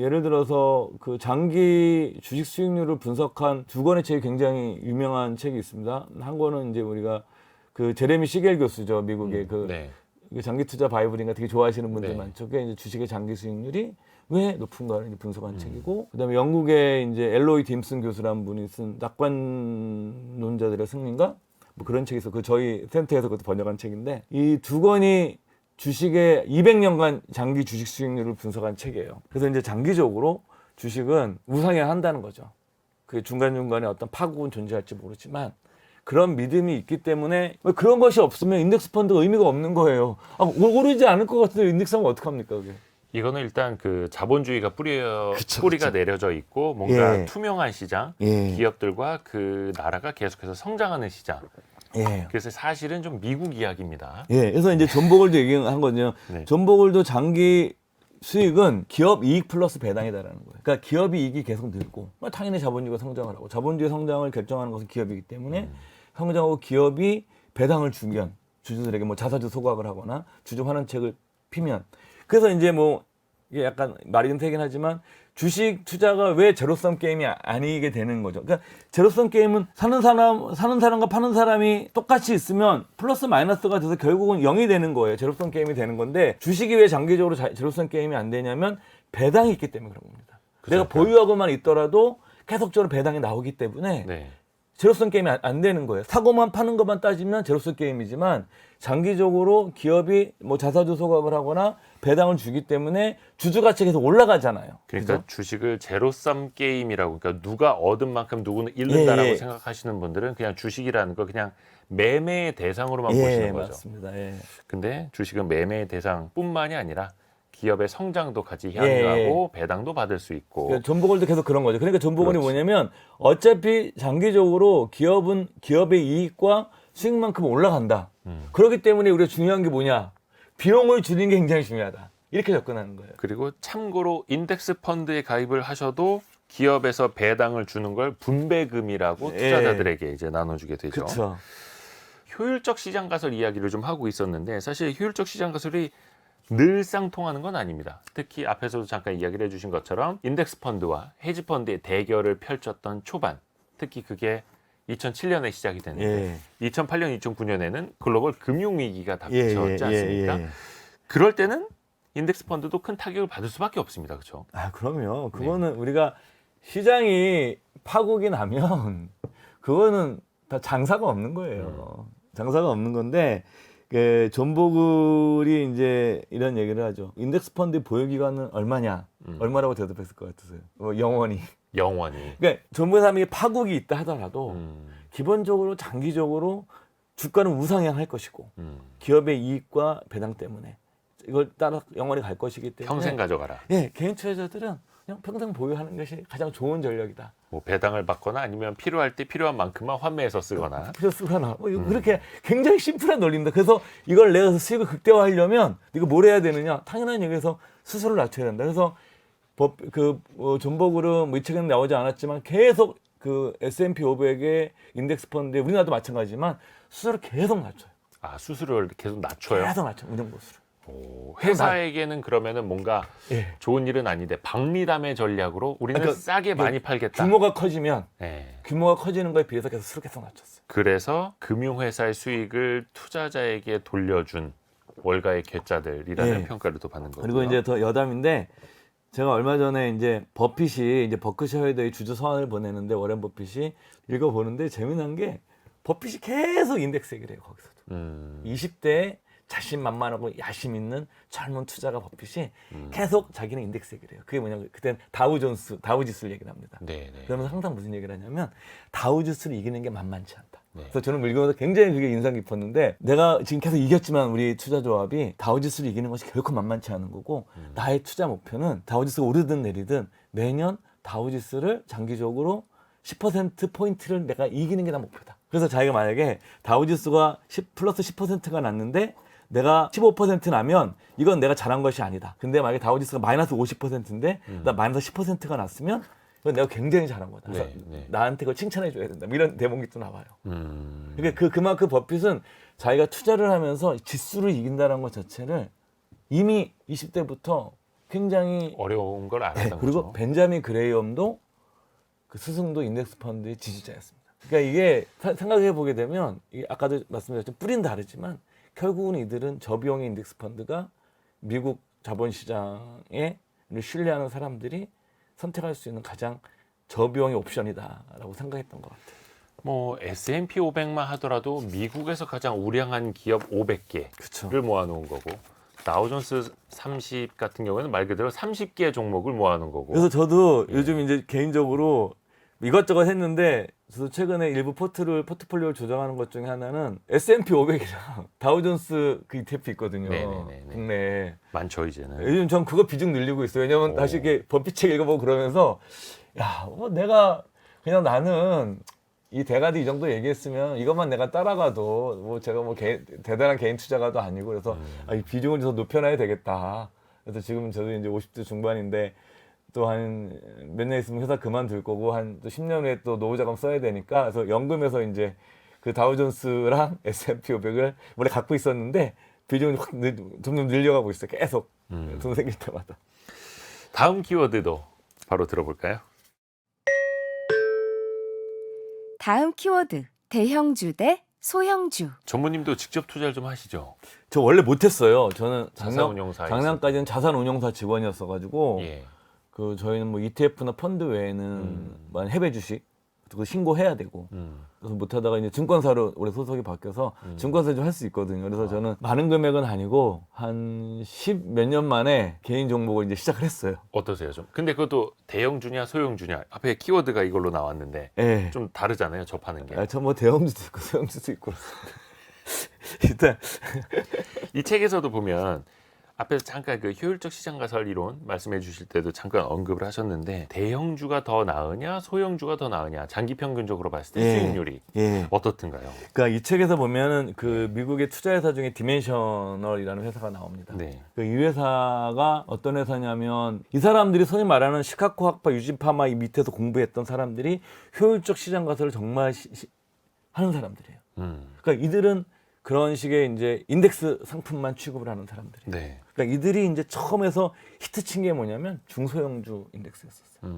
예를 들어서 그 장기 주식 수익률을 분석한 두 권의 책이 굉장히 유명한 책이 있습니다. 한 권은 이제 우리가 그 제레미 시겔 교수죠. 미국의 네. 그 장기 투자 바이블인가 되게 좋아하시는 분들 네. 많죠. 그게 이제 주식의 장기 수익률이 왜 높은가를 분석한 책이고, 그다음에 영국의 이제 엘로이 딤슨 교수라는 분이 쓴 낙관론자들의 승리인가 뭐 그런 책이 있어. 그 저희 센터에서 그것도 번역한 책인데 이 두 권이 주식의 200년간 장기 주식 수익률을 분석한 책이에요. 그래서 이제 장기적으로 주식은 우상해야 한다는 거죠. 그 중간중간에 어떤 파국은 존재할지 모르지만 그런 믿음이 있기 때문에 그런 것이 없으면 인덱스 펀드가 의미가 없는 거예요. 오르지 않을 것 같은데 인덱스 하면 어떡합니까 그게. 이거는 일단 그 자본주의가 뿌리가 그쵸. 내려져 있고 뭔가 예. 투명한 시장, 예. 기업들과 그 나라가 계속해서 성장하는 시장. 예. 그래서 사실은 좀 미국 이야기입니다. 예. 그래서 이제 존 보글도 얘기한 거죠. 네. 존 보글도 장기 수익은 기업 이익 플러스 배당이다라는 거예요. 그러니까 기업 이익이 계속 늘고 당연히 자본주의가 성장을 하고 자본주의 성장을 결정하는 것은 기업이기 때문에 성장하고 기업이 배당을 주면 주주들에게 뭐 자사주 소각을 하거나 주주 환원책을 피면 그래서 이제 뭐 이게 약간 말이 좀 되긴 하지만 주식 투자가 왜 제로섬 게임이 아니게 되는 거죠. 그러니까 제로섬 게임은 사는 사람과 파는 사람이 똑같이 있으면 플러스 마이너스가 돼서 결국은 0이 되는 거예요. 제로섬 게임이 되는 건데 주식이 왜 장기적으로 제로섬 게임이 안 되냐면 배당이 있기 때문에 그런 겁니다. 그렇죠. 내가 보유하고만 있더라도 계속적으로 배당이 나오기 때문에 네. 제로섬 게임이 안 되는 거예요. 사고만 파는 것만 따지면 제로섬 게임이지만 장기적으로 기업이 뭐 자사주 소각을 하거나 배당을 주기 때문에 주주 가치가 계속 올라가잖아요. 그러니까 그죠? 주식을 제로섬 게임이라고, 그러니까 누가 얻은 만큼 누구는 잃는다라고 예, 예. 생각하시는 분들은 그냥 주식이라는 거 그냥 매매의 대상으로만 보시는 거죠. 맞습니다. 예. 근데 주식은 매매의 대상뿐만이 아니라 기업의 성장도 같이 향유하고 배당도 받을 수 있고. 그러니까 존버골도 계속 그런 거죠. 그러니까 존버골이 그렇지. 뭐냐면 어차피 장기적으로 기업의 이익과 수익만큼 올라간다. 그렇기 때문에 우리가 중요한 게 뭐냐? 비용을 줄이는 게 굉장히 중요하다. 이렇게 접근하는 거예요. 그리고 참고로 인덱스 펀드에 가입을 하셔도 기업에서 배당을 주는 걸 분배금이라고 예. 투자자들에게 이제 나눠주게 되죠. 그렇죠. 효율적 시장 가설 이야기를 좀 하고 있었는데 사실 효율적 시장 가설이 늘상 통하는 건 아닙니다. 특히 앞에서도 잠깐 이야기를 해주신 것처럼 인덱스 펀드와 헤지 펀드의 대결을 펼쳤던 초반, 특히 그게 2007년에 시작이 됐는데 2008년, 2009년에는 글로벌 금융위기가 닥쳤지 않습니까? 그럴 때는 인덱스 펀드도 큰 타격을 받을 수밖에 없습니다. 그렇죠? 아, 그럼요. 그거는 우리가 시장이 파국이 나면 그거는 다 장사가 없는 거예요. 장사가 없는 건데 그 존버글이 이제 이런 얘기를 하죠. 인덱스 펀드 보유 기간은 얼마냐? 얼마라고 대답했을 것 같으세요? 뭐 영원히. 그러니까 존버삼이 파국이 있다 하더라도 기본적으로 장기적으로 주가는 우상향할 것이고 기업의 이익과 배당 때문에 이걸 따라 영원히 갈 것이기 때문에 평생 가져가라. 예, 개인 투자자들은 그냥 평생 보유하는 것이 가장 좋은 전략이다. 뭐 배당을 받거나 아니면 필요할 때 필요한 만큼만 환매해서 쓰거나. 필요 쓰거나 뭐 그렇게 굉장히 심플한 논리입니다. 그래서 이걸 내가 수익을 극대화하려면 이거 뭘 해야 되느냐? 당연한 얘기에서 수수료를 낮춰야 된다. 그래서 존버글은 뭐 이 책에는 나오지 않았지만 계속 그 S&P 500의 인덱스 펀드에 우리나라도 마찬가지지만 수수료를 계속 낮춰요. 아, 수수료를 계속 낮춰요? 계속 낮춰 운영보수를. 오, 회사에게는 그러면은 뭔가 예. 좋은 일은 아닌데 박리담의 전략으로 우리는 그러니까 싸게 많이 팔겠다. 규모가 커지면 예. 규모가 커지는 거에 비해서 계속 수를 계속 낮췄어요. 그래서 금융회사의 수익을 투자자에게 돌려준 월가의 괴짜들이라는 예. 평가를 또 받는 거고요. 그리고 이제 더 여담인데 제가 얼마 전에 이제 버핏이 이제 버크셔헤더의 주주 서한을 보내는데 워렌 버핏이 읽어보는데 재미난 게 버핏이 계속 인덱스 얘기를 해요. 거기서도 20대에 자신만만하고 야심 있는 젊은 투자가 버핏이 계속 자기는 인덱스 얘기를 해요. 그게 뭐냐면 그때는 다우지수를 얘기를 합니다. 네. 그러면서 항상 무슨 얘기를 하냐면 다우지수를 이기는 게 만만치 않다. 네. 그래서 저는 읽으면서 굉장히 그게 인상 깊었는데 내가 지금 계속 이겼지만 우리 투자조합이 다우지수를 이기는 것이 결코 만만치 않은 거고 나의 투자 목표는 다우지수가 오르든 내리든 매년 다우지수를 장기적으로 10%포인트를 내가 이기는 게 나 목표다. 그래서 자기가 만약에 다우지수가 플러스 10%가 났는데 내가 15% 나면 이건 내가 잘한 것이 아니다. 근데 만약에 다우지수가 마이너스 50%인데 나 마이너스 10%가 났으면 이건 내가 굉장히 잘한 거다. 그래서 나한테 그걸 칭찬해 줘야 된다. 이런 대목이 또 나와요. 그러니까 그만큼 버핏은 자기가 투자를 하면서 지수를 이긴다는 것 자체를 이미 20대부터 굉장히 어려운 걸 알았던 그리고 거죠. 벤자민 그레이엄도 그 스승도 인덱스 펀드의 지지자였습니다. 그러니까 이게 생각해 보게 되면 이게 아까도 말씀드렸지만 뿌리는 다르지만 결국은 이들은 저비용의 인덱스 펀드가 미국 자본시장에 신뢰하는 사람들이 선택할 수 있는 가장 저비용의 옵션이다라고 생각했던 것 같아요. 뭐 S&P 500만 하더라도 미국에서 가장 우량한 기업 500개를 그쵸. 모아놓은 거고 다우존스 30 같은 경우에는 말 그대로 30개의 종목을 모아놓은 거고. 그래서 저도 요즘 이제 개인적으로 이것저것 했는데 저도 최근에 일부 포트폴리오를 조정하는 것 중에 하나는 S&P 500이랑 다우존스 그 ETF 있거든요. 네네네네. 국내에. 많죠 이제는. 요즘 전 그거 비중 늘리고 있어요. 왜냐면 다시 이렇게 버핏 책 읽어보고 그러면서 내가 그냥 나는 이 대가리 이 정도 얘기했으면 이것만 내가 따라가도 뭐 제가 뭐 대단한 개인 투자가도 아니고 그래서 이 비중을 더 높여놔야 되겠다. 그래서 지금 저도 이제 50대 중반인데 또 한 몇 년 있으면 회사 그만둘 거고 한 또 10년 후에 또 노후 자금 써야 되니까 그래서 연금에서 이제 그 다우존스랑 S&P 500을 원래 갖고 있었는데 비중을 확 점점 늘려가고 있어요. 계속 돈 생길 때마다. 다음 키워드도 바로 들어볼까요? 다음 키워드 대형주 대 소형주. 전무님도 직접 투자를 좀 하시죠. 저 원래 못했어요. 저는 자산운용사에 작년까지는 자산운용사 직원이었어가지고 예. 그 저희는 뭐 ETF나 펀드 외에는 뭐 해외 주식 그거 신고해야 되고 그래서 못하다가 이제 증권사로 올해 소속이 바뀌어서 증권사 좀 할 수 있거든요. 그래서 저는 많은 금액은 아니고 한 10 몇 년 만에 개인 종목을 이제 시작을 했어요. 어떠세요 좀? 근데 그것도 대형주냐 소형주냐 앞에 키워드가 이걸로 나왔는데 예. 좀 다르잖아요 접하는 게. 저 뭐 대형주도 있고 소형주도 있고 일단 이 책에서도 보면 앞에서 잠깐 그 효율적 시장 가설 이론 말씀해 주실 때도 잠깐 언급을 하셨는데 대형주가 더 나으냐 소형주가 더 나으냐 장기 평균적으로 봤을 때 예. 수익률이 예. 어떻든가요? 그러니까 이 책에서 보면은 그 미국의 투자회사 중에 디멘셔널이라는 회사가 나옵니다. 네. 그 이 회사가 어떤 회사냐면 이 사람들이 소위 말하는 시카고 학파, 유진파마 이 밑에서 공부했던 사람들이 효율적 시장 가설을 정말 하는 사람들이에요. 그러니까 이들은 그런 식의 이제 인덱스 상품만 취급을 하는 사람들이에요. 네. 그러니까 이들이 이제 처음에서 히트친 게 뭐냐면 중소형주 인덱스였었어요.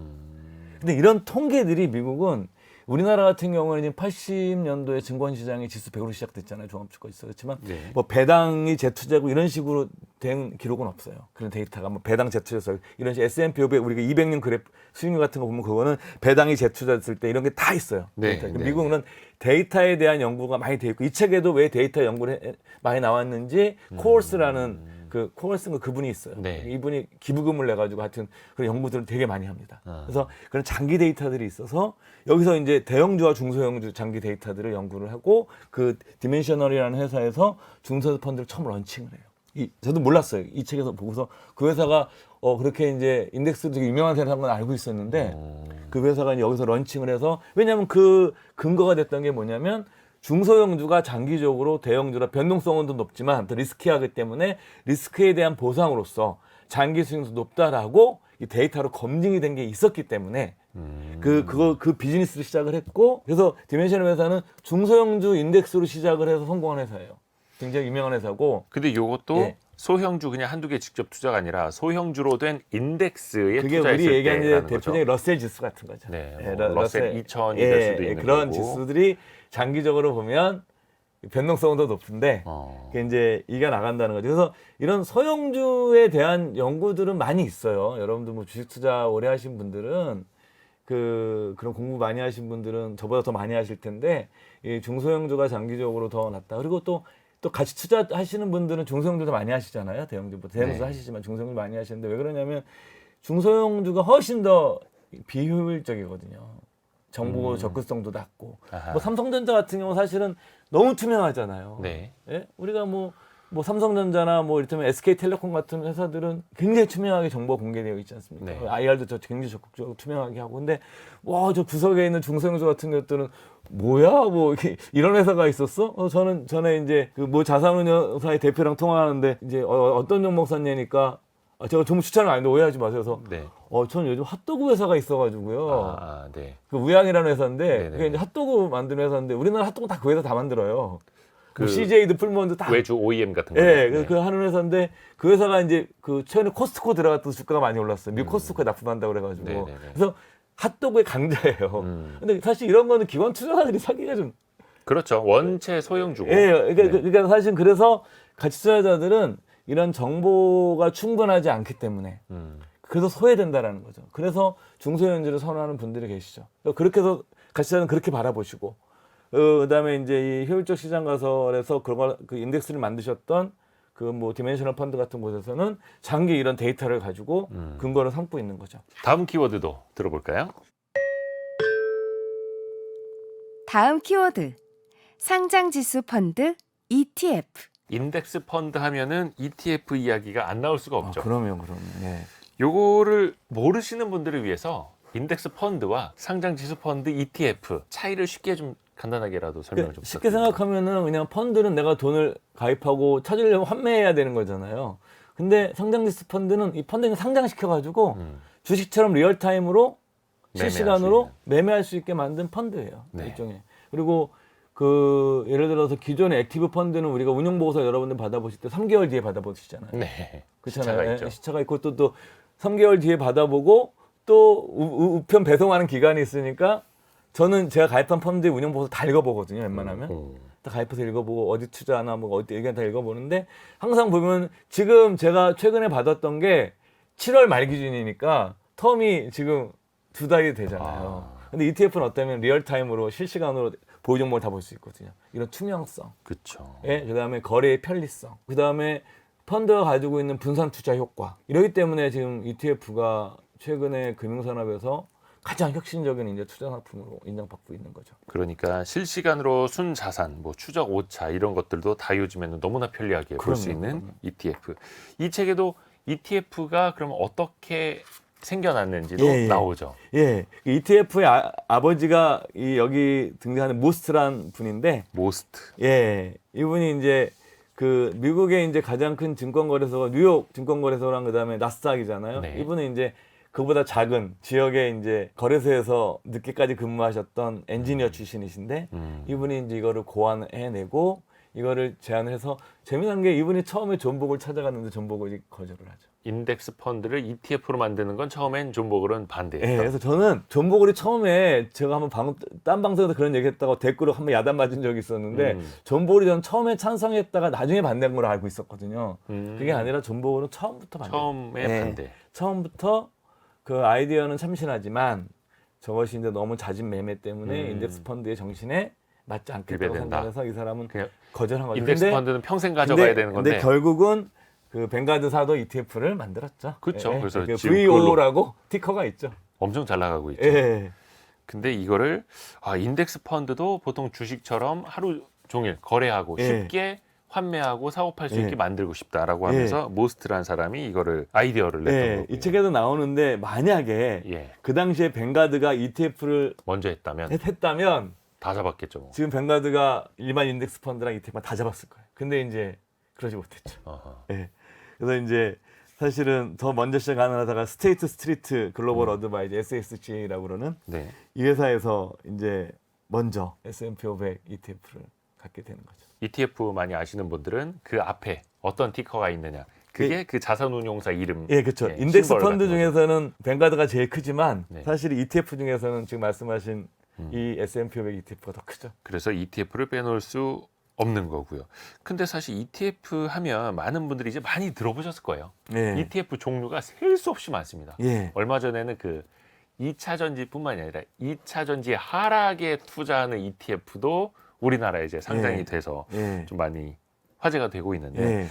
근데 이런 통계들이 미국은 우리나라 같은 경우는 지금 80년도에 증권시장이 지수 100으로 시작됐잖아요. 종합주가 있었지만 네. 뭐 배당이 재투자고 이런 식으로 된 기록은 없어요. 그런 데이터가 뭐 배당 재투자해서 이런 식 S&P 500 우리가 200년 그래프 수익률 같은 거 보면 그거는 배당이 재투자했을 때 이런 게 다 있어요. 네, 데이터. 네, 미국은 데이터에 대한 연구가 많이 돼 있고 이 책에도 왜 데이터 연구를 많이 나왔는지 코어스라는 그 코어스는 그분이 있어요. 네. 이분이 기부금을 내 가지고 하여튼 그런 연구들을 되게 많이 합니다. 그래서 그런 장기 데이터들이 있어서 여기서 이제 대형주와 중소형주 장기 데이터들을 연구를 하고 그 디멘셔널이라는 회사에서 중소형 펀드를 처음 런칭을 해요. 저도 몰랐어요. 이 책에서 보고서 그 회사가 그렇게 이제 인덱스도 되게 유명한 회사인 건 알고 있었는데 그 회사가 이제 여기서 런칭을 해서 왜냐하면 그 근거가 됐던 게 뭐냐면 중소형주가 장기적으로 대형주라 변동성은 더 높지만 더 리스키하기 때문에 리스크에 대한 보상으로서 장기 수익도 높다라고 이 데이터로 검증이 된 게 있었기 때문에 그 비즈니스를 시작을 했고 그래서 디멘셔널 회사는 중소형주 인덱스로 시작을 해서 성공한 회사예요. 굉장히 유명한 회사고. 근데 요것도 예. 소형주 그냥 한두 개 직접 투자가 아니라 소형주로 된 인덱스에 그게 투자했을 우리 얘기하는 때라는 대표적인 거죠. 러셀 지수 같은 거죠. 네, 예, 뭐 러셀 2000이 될 수도 있는 그런 거고. 지수들이 장기적으로 보면 변동성은 더 높은데 그게 이제 이겨 나간다는 거죠. 그래서 이런 소형주에 대한 연구들은 많이 있어요. 여러분들 뭐 주식 투자 오래 하신 분들은 그런 공부 많이 하신 분들은 저보다 더 많이 하실 텐데 이 중소형주가 장기적으로 더 낫다. 그리고 또 같이 투자하시는 분들은 중소형주도 많이 하시잖아요. 대형주보다 대형주도 하시지만 중소형주 많이 하시는데 왜 그러냐면 중소형주가 훨씬 더 비효율적이거든요. 정보 접근성도 낮고 아하. 뭐 삼성전자 같은 경우 사실은 너무 투명하잖아요. 네. 예? 우리가 뭐 삼성전자나 뭐 이를테면 SK텔레콤 같은 회사들은 굉장히 투명하게 정보가 공개되어 있지 않습니까? 네. IR도 굉장히 적극적으로 투명하게 하고 근데 와 저 구석에 있는 중소형주 같은 것들은 뭐야 뭐 이런 회사가 있었어? 저는 전에 이제 그 뭐 자산운용사의 대표랑 통화하는데 이제 어떤 종목 샀냐니까 제가 종목 추천을 안 했는데 오해하지 마세요. 그래서 네. 저는 요즘 핫도그 회사가 있어가지고요. 네. 그 우양이라는 회사인데 네네. 그게 이제 핫도그 만드는 회사인데 우리나라 핫도그 다 그 회사 다 만들어요. 그 뭐 CJ도 풀몬도 다. 외주 OEM 같은 거. 예, 네. 그 하는 회사인데 그 회사가 이제 그 최근에 코스트코 들어갔던 주가가 많이 올랐어요. 미국 코스트코에 납품한다고 그래가지고. 네네네. 그래서 핫도그의 강자예요. 근데 사실 이런 거는 기관 투자자들이 사기가 좀. 그렇죠. 원체 소형주고. 예, 그러니까 사실 그래서 가치 투자자들은 이런 정보가 충분하지 않기 때문에 그래서 소외된다라는 거죠. 그래서 중소형주를 선호하는 분들이 계시죠. 그렇게 해서 가치자는 그렇게 바라보시고 그다음에 이제 이 효율적 시장 가설에서 그 인덱스를 만드셨던 그 뭐 디멘셔널 펀드 같은 곳에서는 장기 이런 데이터를 가지고 근거를 삼고 있는 거죠. 다음 키워드도 들어볼까요? 다음 키워드 상장지수 펀드 ETF. 인덱스 펀드 하면은 ETF 이야기가 안 나올 수가 없죠. 그러면. 예. 요거를 모르시는 분들을 위해서 인덱스 펀드와 상장 지수 펀드 ETF 차이를 쉽게 좀 간단하게라도 설명을 좀 쉽게 부탁드립니다. 생각하면은 그냥 펀드는 내가 돈을 가입하고 찾으려면 환매해야 되는 거잖아요. 근데 상장지수 펀드는 이 펀드는 상장시켜가지고 주식처럼 리얼타임으로 실시간으로 매매할 수 있게 만든 펀드예요. 네. 일종의. 그리고 그 예를 들어서 기존의 액티브 펀드는 우리가 운용보고서 여러분들 받아보실 때 3개월 뒤에 받아보시잖아요. 네. 그렇잖아요. 시차가 예, 있죠. 시차가 있고 또 3개월 뒤에 받아보고 또 우편 배송하는 기간이 있으니까 저는 제가 가입한 펀드 운용보고서 다 읽어보거든요. 웬만하면. 다 가입해서 읽어보고 어디 투자하나 뭐 어디 의견 다 읽어보는데 항상 보면 지금 제가 최근에 받았던 게 7월 말 기준이니까 텀이 지금 2달이 되잖아요. 근데 ETF는 어떠면 리얼타임으로 실시간으로 보유 종목을 다 볼 수 있거든요. 이런 투명성, 그렇죠. 예, 그다음에 거래의 편리성, 그다음에 펀드가 가지고 있는 분산 투자 효과. 이러기 때문에 지금 ETF가 최근에 금융산업에서 가장 혁신적인 이제 투자 상품으로 인정받고 있는 거죠. 그러니까 실시간으로 순자산, 뭐 추적 오차 이런 것들도 다 요즘에는 너무나 편리하게 볼 수 있는 그럼요. ETF. 이 책에도 ETF가 그럼 어떻게 생겨났는지도 예, 예. 나오죠. 예, ETF의 아버지가 여기 등장하는 모스트란 분인데, 모스트. 예, 이분이 이제 그 미국의 이제 가장 큰 증권거래소가 뉴욕 증권거래소랑 그다음에 나스닥이잖아요. 네. 이분은 이제 그보다 작은 지역의 이제 거래소에서 늦게까지 근무하셨던 엔지니어 출신이신데 이분이 이제 이거를 고안해내고 이거를 제안을 해서 재미난 게 이분이 처음에 존복을 찾아갔는데 존복을 거절을 하죠. 인덱스 펀드를 ETF로 만드는 건 처음엔 존 보글은 반대했다. 예, 그래서 저는 존 보글이 처음에 제가 한번 딴 방송에서 그런 얘기했다고 댓글로 한번 야단 맞은 적이 있었는데 존 보글이 전 처음에 찬성했다가 나중에 반대한 걸로 알고 있었거든요. 그게 아니라 존 보글은 처음부터 반대. 처음에 예, 반대. 처음부터 그 아이디어는 참신하지만 저것이 이제 너무 잦은 매매 때문에 인덱스 펀드의 정신에 맞지 않겠다고 위배된다. 생각해서 이 사람은 그냥 거절한 거죠. 인덱스 펀드는 평생 가져가야 되는 건데. 근데 결국은 그 벵가드사도 ETF를 만들었죠. 그렇죠. 예, 그래서 그 지금 VO라고 티커가 있죠. 엄청 잘 나가고 있죠. 예. 근데 이거를 인덱스 펀드도 보통 주식처럼 하루 종일 거래하고 예. 쉽게 환매하고 사업할 수 예. 있게 만들고 싶다라고 하면서 모스트라는 사람이 이거를 아이디어를 냈던 예, 거고요. 이 책에도 나오는데 만약에 예. 그 당시에 벵가드가 ETF를 먼저 했다면 했다면 다 잡았겠죠. 뭐. 지금 벵가드가 일반 인덱스 펀드랑 ETF만 다 잡았을 거예요. 근데 이제 그러지 못했죠. 어허. 예. 그래서 이제 사실은 더 먼저 시작하는 회사가 스테이트 스트리트 글로벌 어드바이저 SSGA라고 그러는 네. 이 회사에서 이제 먼저 S&P 500 ETF를 갖게 되는 거죠. ETF 많이 아시는 분들은 그 앞에 어떤 티커가 있느냐. 그게 그 자산운용사 이름. 예, 그렇죠. 예, 인덱스 심벌 펀드 같은 거죠. 중에서는 뱅가드가 제일 크지만 네. 사실 ETF 중에서는 지금 말씀하신 이 S&P 500 ETF가 더 크죠. 그래서 ETF를 빼놓을 수 없는 거고요. 근데 사실 ETF 하면 많은 분들이 이제 많이 들어보셨을 거예요. 예. ETF 종류가 셀 수 없이 많습니다. 예. 얼마 전에는 그 2차 전지뿐만이 아니라 2차 전지 하락에 투자하는 ETF도 우리나라에 이제 상장이 예. 돼서 예. 좀 많이 화제가 되고 있는데 예.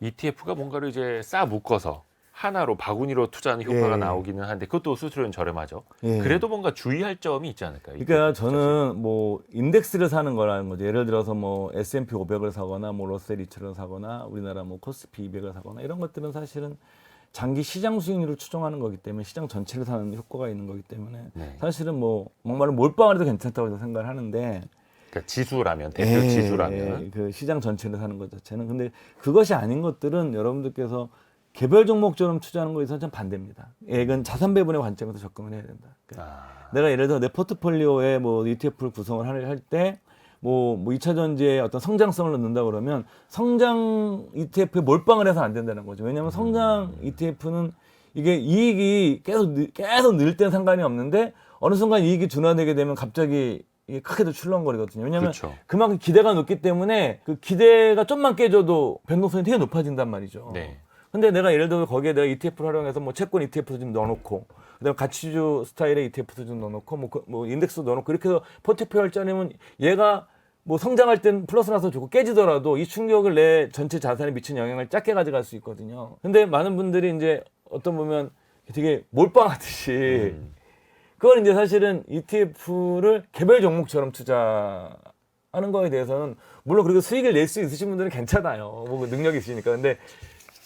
ETF가 뭔가를 이제 싸 묶어서 하나로 바구니로 투자하는 효과가 예. 나오기는 한데 그것도 수수료는 저렴하죠. 예. 그래도 뭔가 주의할 점이 있지 않을까요? 그러니까 ETF 저는 뭐 인덱스를 사는 거라는 거죠. 예를 들어서 뭐 S&P 500을 사거나 뭐 러셀 2000을 사거나 우리나라 뭐 코스피 200을 사거나 이런 것들은 사실은 장기 시장 수익률을 추정하는 거기 때문에 시장 전체를 사는 효과가 있는 거기 때문에 네. 사실은 뭐 막말로 몰빵을 해도 괜찮다고 저는 생각을 하는데 그러니까 지수라면 대표 지수라면 그 시장 전체를 사는 것 자체는 근데 그것이 아닌 것들은 여러분들께서 개별 종목처럼 투자하는 거에 선 참 반대입니다. 예, 이건 자산 배분의 관점에서 접근을 해야 된다. 그러니까 내가 예를 들어 내 포트폴리오에 뭐 ETF를 구성을 할 때 뭐 2차 전지의 어떤 성장성을 넣는다 그러면 성장 ETF에 몰빵을 해서 안 된다는 거죠. 왜냐하면 성장 ETF는 이게 이익이 계속 늘 때는 상관이 없는데 어느 순간 이익이 둔화되게 되면 갑자기 이게 크게도 출렁거리거든요. 왜냐하면 그렇죠. 그만큼 기대가 높기 때문에 그 기대가 좀만 깨져도 변동성이 되게 높아진단 말이죠. 네. 근데 내가 예를 들어 거기에 내가 ETF를 활용해서 뭐 채권 ETF도 좀 넣어놓고 그다음에 가치주 스타일의 ETF도 좀 넣어놓고 뭐 인덱스도 넣어놓고 이렇게 해서 포트폴리오를 짜내면 얘가 뭐 성장할 땐 플러스 나서 좋고 깨지더라도 이 충격을 내 전체 자산에 미치는 영향을 작게 가져갈 수 있거든요. 근데 많은 분들이 이제 어떤 보면 되게 몰빵하듯이 그건 이제 사실은 ETF를 개별 종목처럼 투자하는 거에 대해서는 물론 그렇게 수익을 낼 수 있으신 분들은 괜찮아요. 뭐 능력이 있으니까. 근데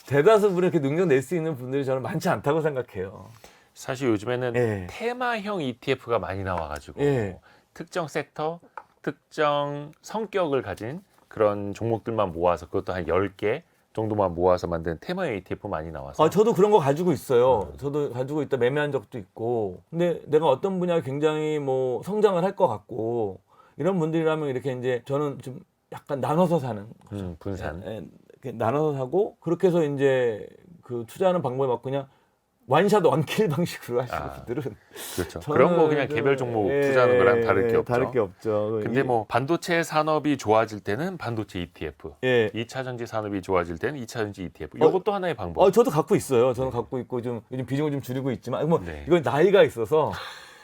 대다수분이 이렇게 능력 낼 수 있는 분들이 저는 많지 않다고 생각해요. 사실 요즘에는 예. 테마형 ETF가 많이 나와가지고 예. 특정 섹터, 특정 성격을 가진 그런 종목들만 모아서 그것도 한 10개 정도만 모아서 만든 테마형 ETF 많이 나와서 저도 그런 거 가지고 있어요. 저도 가지고 있다 매매한 적도 있고. 근데 내가 어떤 분야에 굉장히 뭐 성장을 할 것 같고 이런 분들이라면 이렇게 이제 저는 좀 약간 나눠서 사는 거죠. 분산. 예, 이렇게 나눠서 사고 그렇게 해서 이제 그 투자하는 방법이 막 그냥 완샷 원킬 방식으로 하시는 분들은 그렇죠. 저는 그런 거 그냥 개별 종목 투자하는 거랑 다를 게 없죠. 다를 게 없죠. 근데 뭐 반도체 산업이 좋아질 때는 반도체 ETF, 예. 2차 전지 산업이 좋아질 때는 2차 전지 ETF. 이것도 하나의 방법. 저도 갖고 있어요. 저는 갖고 있고 좀 요즘 비중을 좀 줄이고 있지만 뭐 네. 이건 나이가 있어서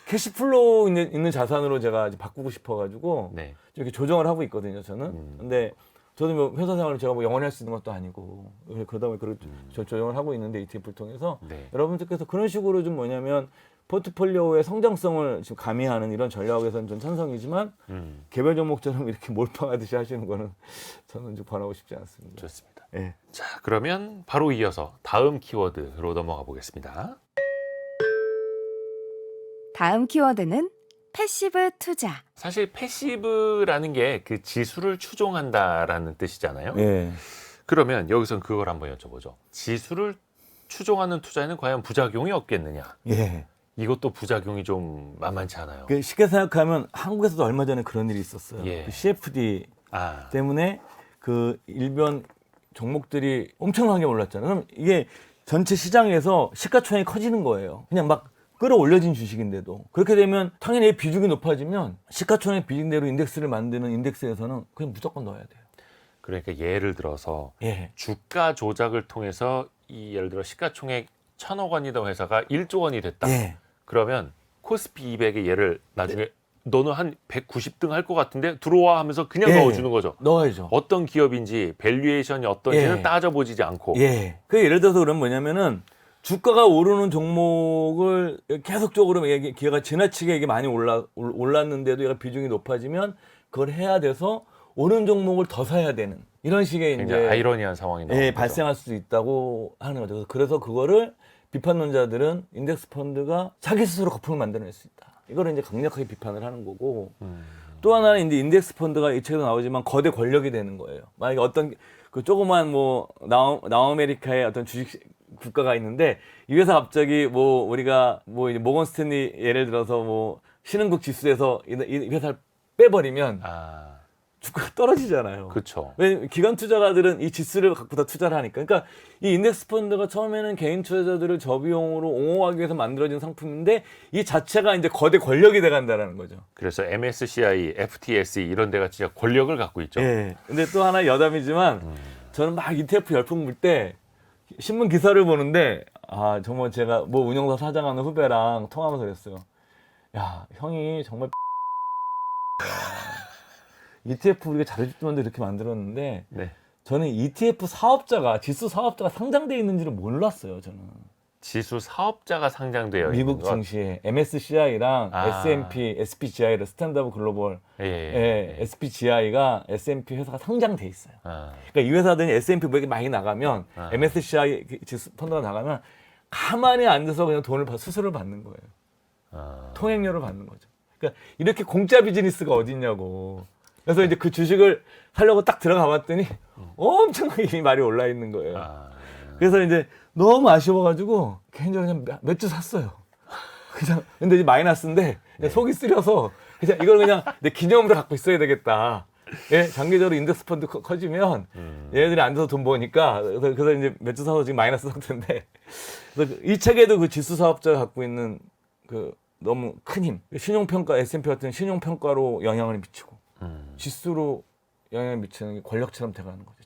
캐시플로우 있는 자산으로 제가 이제 바꾸고 싶어가지고 네. 이렇게 조정을 하고 있거든요, 저는. 근데 저도 뭐 회사 생활을 제가 뭐 영원히 할 수 있는 것도 아니고 그러다 보니 그런 조정을 하고 있는데 ETF를 통해서 네. 여러분들께서 그런 식으로 좀 뭐냐면 포트폴리오의 성장성을 지금 가미하는 이런 전략에서는 좀 찬성이지만 개별 종목처럼 이렇게 몰빵하듯이 하시는 거는 저는 좀 권하고 싶지 않습니다. 좋습니다. 예. 자, 그러면 바로 이어서 다음 키워드로 넘어가 보겠습니다. 다음 키워드는 패시브 투자. 사실 패시브라는 게 그 지수를 추종한다라는 뜻이잖아요. 예. 그러면 여기선 그걸 한번 여쭤보죠. 지수를 추종하는 투자에는 과연 부작용이 없겠느냐? 예. 이것도 부작용이 좀 만만치 않아요. 그 쉽게 생각하면 한국에서도 얼마 전에 그런 일이 있었어요. 예. 그 CFD 아, 때문에 그 일변 종목들이 엄청나게 올랐잖아요. 그럼 이게 전체 시장에서 시가총액이 커지는 거예요. 그냥 막 끌어올려진 주식인데도. 그렇게 되면 당연히 비중이 높아지면 시가총액 비중대로 인덱스를 만드는 인덱스에서는 그냥 무조건 넣어야 돼요. 그러니까 예를 들어서 예. 주가 조작을 통해서 이 예를 들어 시가총액 1,000억 원이던 회사가 1조 원이 됐다. 예. 그러면 코스피 200의 얘를 나중에 너는 한 190등 할 것 같은데 들어와 하면서 그냥 예. 넣어주는 거죠. 넣어야죠. 어떤 기업인지 밸류에이션이 어떤지는 예. 따져보지 않고. 예. 그 예를 들어서 그럼 뭐냐면은 주가가 오르는 종목을 계속적으로 기회가 지나치게 이게 많이 올랐는데도 얘가 비중이 높아지면 그걸 해야 돼서 오른 종목을 더 사야 되는 이런 식의 굉장히 이제 아이러니한 상황이 나오는 예, 거죠. 발생할 수도 있다고 하는 거죠. 그래서 그거를 비판론자들은 인덱스 펀드가 자기 스스로 거품을 만들어낼 수 있다. 이거를 이제 강력하게 비판을 하는 거고 또 하나는 이제 인덱스 펀드가 이 책에도 나오지만 거대 권력이 되는 거예요. 만약에 어떤 그 조그만 뭐 남아메리카의 어떤 주식 국가가 있는데 이 회사 갑자기 뭐 우리가 뭐 이제 모건 스탠리 예를 들어서 뭐 신흥국 지수에서 이 회사를 빼버리면 아, 주가가 떨어지잖아요. 그렇죠. 왜 기관 투자가들은 이 지수를 갖고 다 투자를 하니까. 그러니까 이 인덱스 펀드가 처음에는 개인 투자자들을 저비용으로 옹호하기 위해서 만들어진 상품인데 이 자체가 이제 거대 권력이 돼 간다라는 거죠. 그래서 MSCI, FTSE 이런 데가 진짜 권력을 갖고 있죠. 예. 근데 또 하나 여담이지만 저는 막 ETF 열풍 불 때 신문 기사를 보는데 아 정말 제가 뭐 운영사 사장하는 후배랑 통화하면서 그랬어요. 야 형이 정말 ETF 우리가 잘해줬던데 이렇게 만들었는데 네. 저는 ETF 사업자가 지수 사업자가 상장돼 있는지를 몰랐어요. 저는 지수 사업자가 상장되어 미국 있는 것. 증시에 MSCI랑 아. S&P, SPGI를 스탠다드 글로벌 예. SPGI가 S&P 회사가 상장돼 있어요. 아, 그러니까 이 회사들이 S&P 뭐 많이 나가면 아. MSCI 지수 펀드가 나가면 가만히 앉아서 그냥 돈을 수수료를 받는 거예요. 아. 통행료를 받는 거죠. 그러니까 이렇게 공짜 비즈니스가 어딨냐고. 그래서 이제 그 주식을 사려고 딱 들어가 봤더니 엄청나게 이미 말이 올라 있는 거예요. 아. 그래서 이제 너무 아쉬워가지고 개인적으로 그냥 몇 주 샀어요. 그냥 근데 이제 마이너스인데 그냥 속이 쓰려서 그냥 이걸 그냥 내 기념으로 갖고 있어야 되겠다. 예, 장기적으로 인덱스 펀드 커지면 얘네들이 앉아서 돈 버니까 그래서 이제 몇 주 사서 지금 마이너스 상태인데 그래서 이 책에도 그 지수 사업자가 갖고 있는 그 너무 큰 힘, 신용평가 S&P 같은 신용평가로 영향을 미치고 지수로 영향을 미치는 게 권력처럼 돼가는 거죠.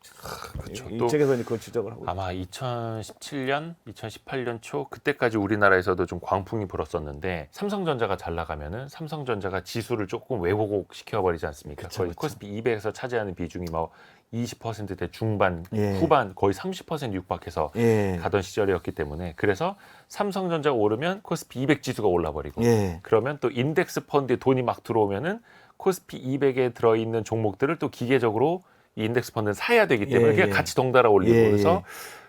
그렇죠. 이 또 책에서 이제 그걸 지적을 하고 있어요. 아마 2017년, 2018년 초 그때까지 우리나라에서도 좀 광풍이 불었었는데 삼성전자가 잘 나가면은 삼성전자가 지수를 조금 왜곡 시켜버리지 않습니까? 그쵸, 거의 그쵸. 코스피 200에서 차지하는 비중이 막 20%대 중반, 예. 후반 거의 30% 육박해서 예. 가던 시절이었기 때문에 그래서 삼성전자가 오르면 코스피 200 지수가 올라버리고 예. 그러면 또 인덱스 펀드에 돈이 막 들어오면은 코스피 200에 들어있는 종목들을 또 기계적으로 이 인덱스 펀드는 사야 되기 때문에 예, 그냥 예. 같이 덩달아 올리고 예, 그래서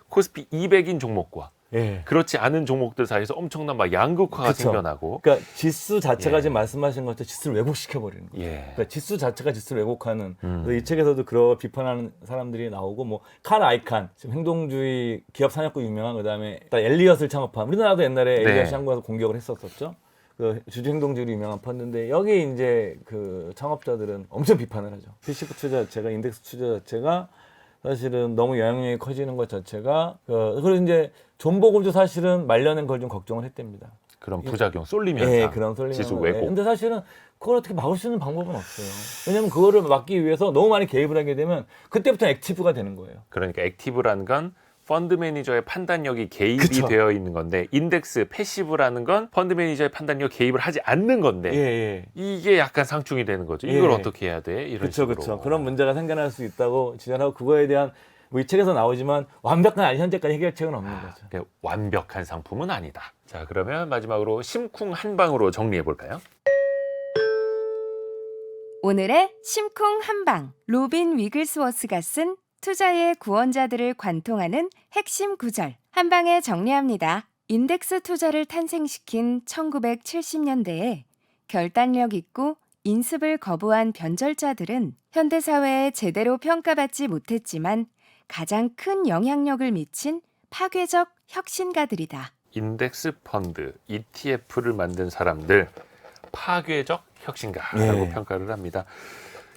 코스피 200인 종목과 예. 그렇지 않은 종목들 사이에서 엄청난 막 양극화가 그쵸. 생겨나고 그러니까 지수 자체가 예. 지금 말씀하신 것처럼 지수를 왜곡시켜 버리는 거예요. 예. 그러니까 지수 자체가 지수를 왜곡하는. 그래서 이 책에서도 그런 비판하는 사람들이 나오고 뭐 칼 아이칸 지금 행동주의 기업 산업국 유명한 그다음에 엘리엇을 창업한 우리나라도 옛날에 네. 엘리엇이 한국에서 공격을 했었었죠. 그 주주 행동주의로 유명한 펀드인데 여기 이제 그 창업자들은 엄청 비판을 하죠. 패시브 투자 자체가 인덱스 투자 자체가 사실은 너무 영향력이 커지는 것 자체가 그리고 이제 존버금도 사실은 말년엔 걸 좀 걱정을 했답니다. 그런 부작용 쏠림 현상, 예, 그런 쏠림 지수 현상. 왜곡. 근데 사실은 그걸 어떻게 막을 수 있는 방법은 없어요. 왜냐하면 그거를 막기 위해서 너무 많이 개입을 하게 되면 그때부터 액티브가 되는 거예요. 그러니까 액티브라는 건 펀드 매니저의 판단력이 개입이 그쵸. 되어 있는 건데 인덱스 패시브라는 건 펀드 매니저의 판단력 개입을 하지 않는 건데 예. 이게 약간 상충이 되는 거죠. 이걸 예. 어떻게 해야 돼? 이런 그렇죠, 식으로. 그렇죠. 그런 문제가 생겨날 수 있다고 지적하고 그거에 대한 뭐 이 책에서 나오지만 완벽한 현재까지 해결책은 없는 거죠. 그러니까 완벽한 상품은 아니다. 자, 그러면 마지막으로 심쿵 한 방으로 정리해 볼까요? 오늘의 심쿵 한방. 로빈 위글스워스가 쓴 투자의 구원자들을 관통하는 핵심 구절. 한 방에 정리합니다. 인덱스 투자를 탄생시킨 1970년대에 결단력 있고 인습을 거부한 변절자들은 현대사회에 제대로 평가받지 못했지만 가장 큰 영향력을 미친 파괴적 혁신가들이다. 인덱스 펀드, ETF를 만든 사람들 파괴적 혁신가라고 예. 평가를 합니다.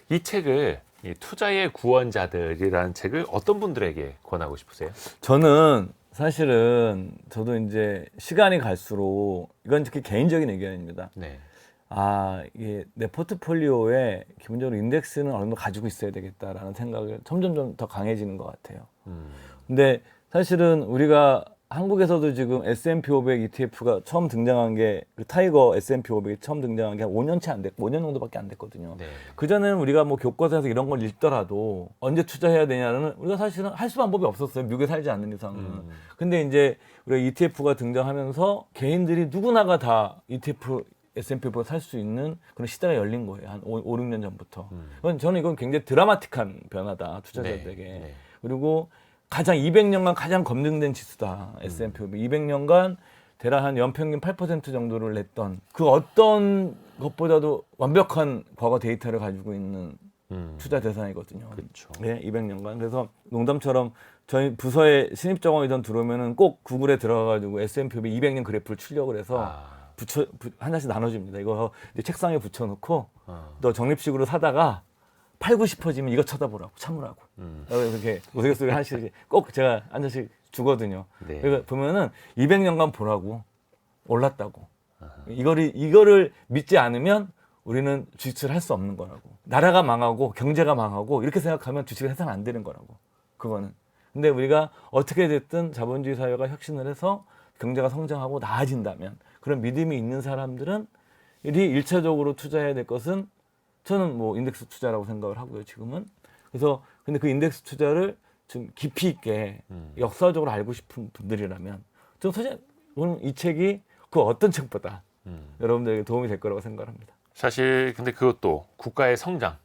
이 책을 이 투자의 구원자들이라는 책을 어떤 분들에게 권하고 싶으세요? 저는 사실은 저도 이제 시간이 갈수록 이건 특히 개인적인 의견입니다. 네. 이게 내 포트폴리오에 기본적으로 인덱스는 어느 정도 가지고 있어야 되겠다라는 생각을 점점 더 강해지는 것 같아요. 근데 사실은 우리가 한국에서도 지금 S&P 500 ETF가 처음 등장한 게 그 타이거 S&P 500이 처음 등장한 게 한 5년치 안 됐고 5년 정도밖에 안 됐거든요. 네. 그전에는 우리가 뭐 교과서에서 이런 걸 읽더라도 언제 투자해야 되냐는 우리가 사실은 할 수 방법이 없었어요. 미국에 살지 않는 이상은. 근데 이제 우리가 ETF가 등장하면서 개인들이 누구나가 다 ETF S&P 500 살 수 있는 그런 시대가 열린 거예요. 한 5, 6년 전부터. 저는 이건 굉장히 드라마틱한 변화다. 투자자들에게. 네. 그리고 가장 200년간 가장 검증된 지수다. S&P 500. 200년간 대략 한 연평균 8% 정도를 냈던 그 어떤 것보다도 완벽한 과거 데이터를 가지고 있는 투자 대상이거든요. 그렇죠. 네, 200년간. 그래서 농담처럼 저희 부서에 신입정원이던 들어오면은 꼭 구글에 들어가가지고 S&P 500 200년 그래프를 출력을 해서 하나씩 나눠줍니다. 이거 이제 책상에 붙여놓고 너 적립식으로 사다가 팔고 싶어지면 이거 쳐다보라고 참으라고 이렇게 우스갯소리 하시지 꼭 제가 한 잔씩 주거든요. 네. 그러니까 보면은 200년간 보라고 올랐다고 이거를 믿지 않으면 우리는 주식을 할 수 없는 거라고. 나라가 망하고 경제가 망하고 이렇게 생각하면 주식을 해서는 안 되는 거라고. 그거는. 근데 우리가 어떻게 됐든 자본주의 사회가 혁신을 해서 경제가 성장하고 나아진다면 그런 믿음이 있는 사람들은 일차적으로 투자해야 될 것은 저는 뭐 인덱스 투자라고 생각을 하고요, 지금은. 그래서 근데 그 인덱스 투자를 좀 깊이 있게 역사적으로 알고 싶은 분들이라면 저 사실 오늘 이 책이 그 어떤 책보다 여러분들에게 도움이 될 거라고 생각합니다. 사실 근데 그것도 국가의 성장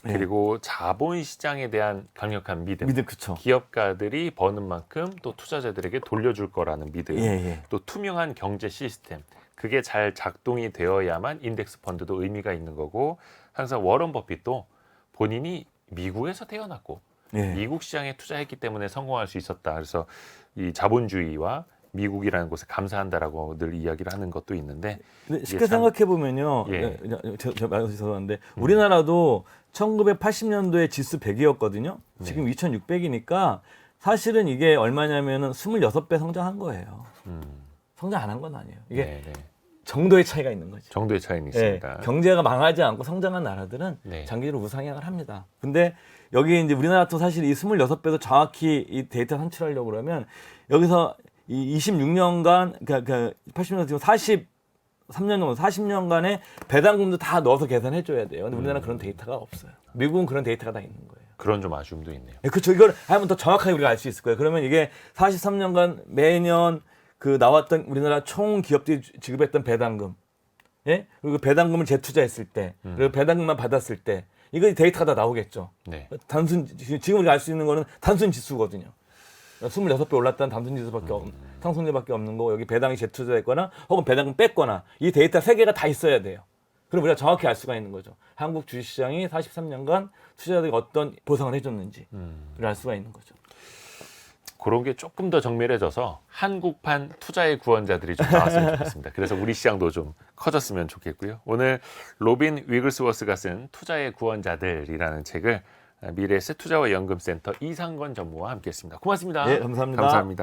네. 그리고 자본시장에 대한 강력한 믿음. 그쵸. 기업가들이 버는 만큼 또 투자자들에게 돌려줄 거라는 믿음. 예. 또 투명한 경제 시스템. 그게 잘 작동이 되어야만 인덱스 펀드도 의미가 있는 거고 항상 워런 버핏도 본인이 미국에서 태어났고 예. 미국 시장에 투자했기 때문에 성공할 수 있었다. 그래서 이 자본주의와 미국이라는 곳에 감사한다라고 늘 이야기를 하는 것도 있는데 근데 쉽게 생각해 보면요. 예. 저 말씀 죄송한데 우리나라도 1980년도에 지수 100이었거든요. 지금 2,600이니까 사실은 이게 얼마냐면은 26배 성장한 거예요. 성장 안 한 건 아니에요. 이게 네. 정도의 차이가 있는 거죠. 정도의 차이는 예, 있습니다. 경제가 망하지 않고 성장한 나라들은 네. 장기적으로 우상향을 합니다. 근데 여기 이제 우리나라도 사실 이 26배도 정확히 이 데이터 산출하려고 그러면 여기서 이 26년간 그러니까 80년 지금 43년 정도 40년간의 배당금도 다 넣어서 계산해 줘야 돼요. 근데 우리나라는 그런 데이터가 없어요. 미국은 그런 데이터가 다 있는 거예요. 그런 좀 아쉬움도 있네요. 그렇죠. 이걸 하면 더 정확하게 우리가 알 수 있을 거예요. 그러면 이게 43년간 매년 그 나왔던 우리나라 총 기업들이 지급했던 배당금, 예? 그리고 배당금을 재투자했을 때, 그리고 배당금만 받았을 때, 이거 데이터가 다 나오겠죠. 네. 지금 우리가 알 수 있는 거는 단순 지수거든요. 26배 올랐다는 단순 지수밖에 상승률밖에 없는 거고 여기 배당이 재투자했거나 혹은 배당금 뺐거나 이 데이터 세 개가 다 있어야 돼요. 그럼 우리가 정확히 알 수가 있는 거죠. 한국 주식시장이 43년간 투자자들이 어떤 보상을 해줬는지를 알 수가 있는 거죠. 그런 게 조금 더 정밀해져서 한국판 투자의 구원자들이 좀 나왔으면 좋겠습니다. 그래서 우리 시장도 좀 커졌으면 좋겠고요. 오늘 로빈 위글스워스가 쓴 투자의 구원자들이라는 책을 미래에셋 투자와 연금센터 이상건 전무와 함께했습니다. 고맙습니다. 네, 감사합니다. 감사합니다.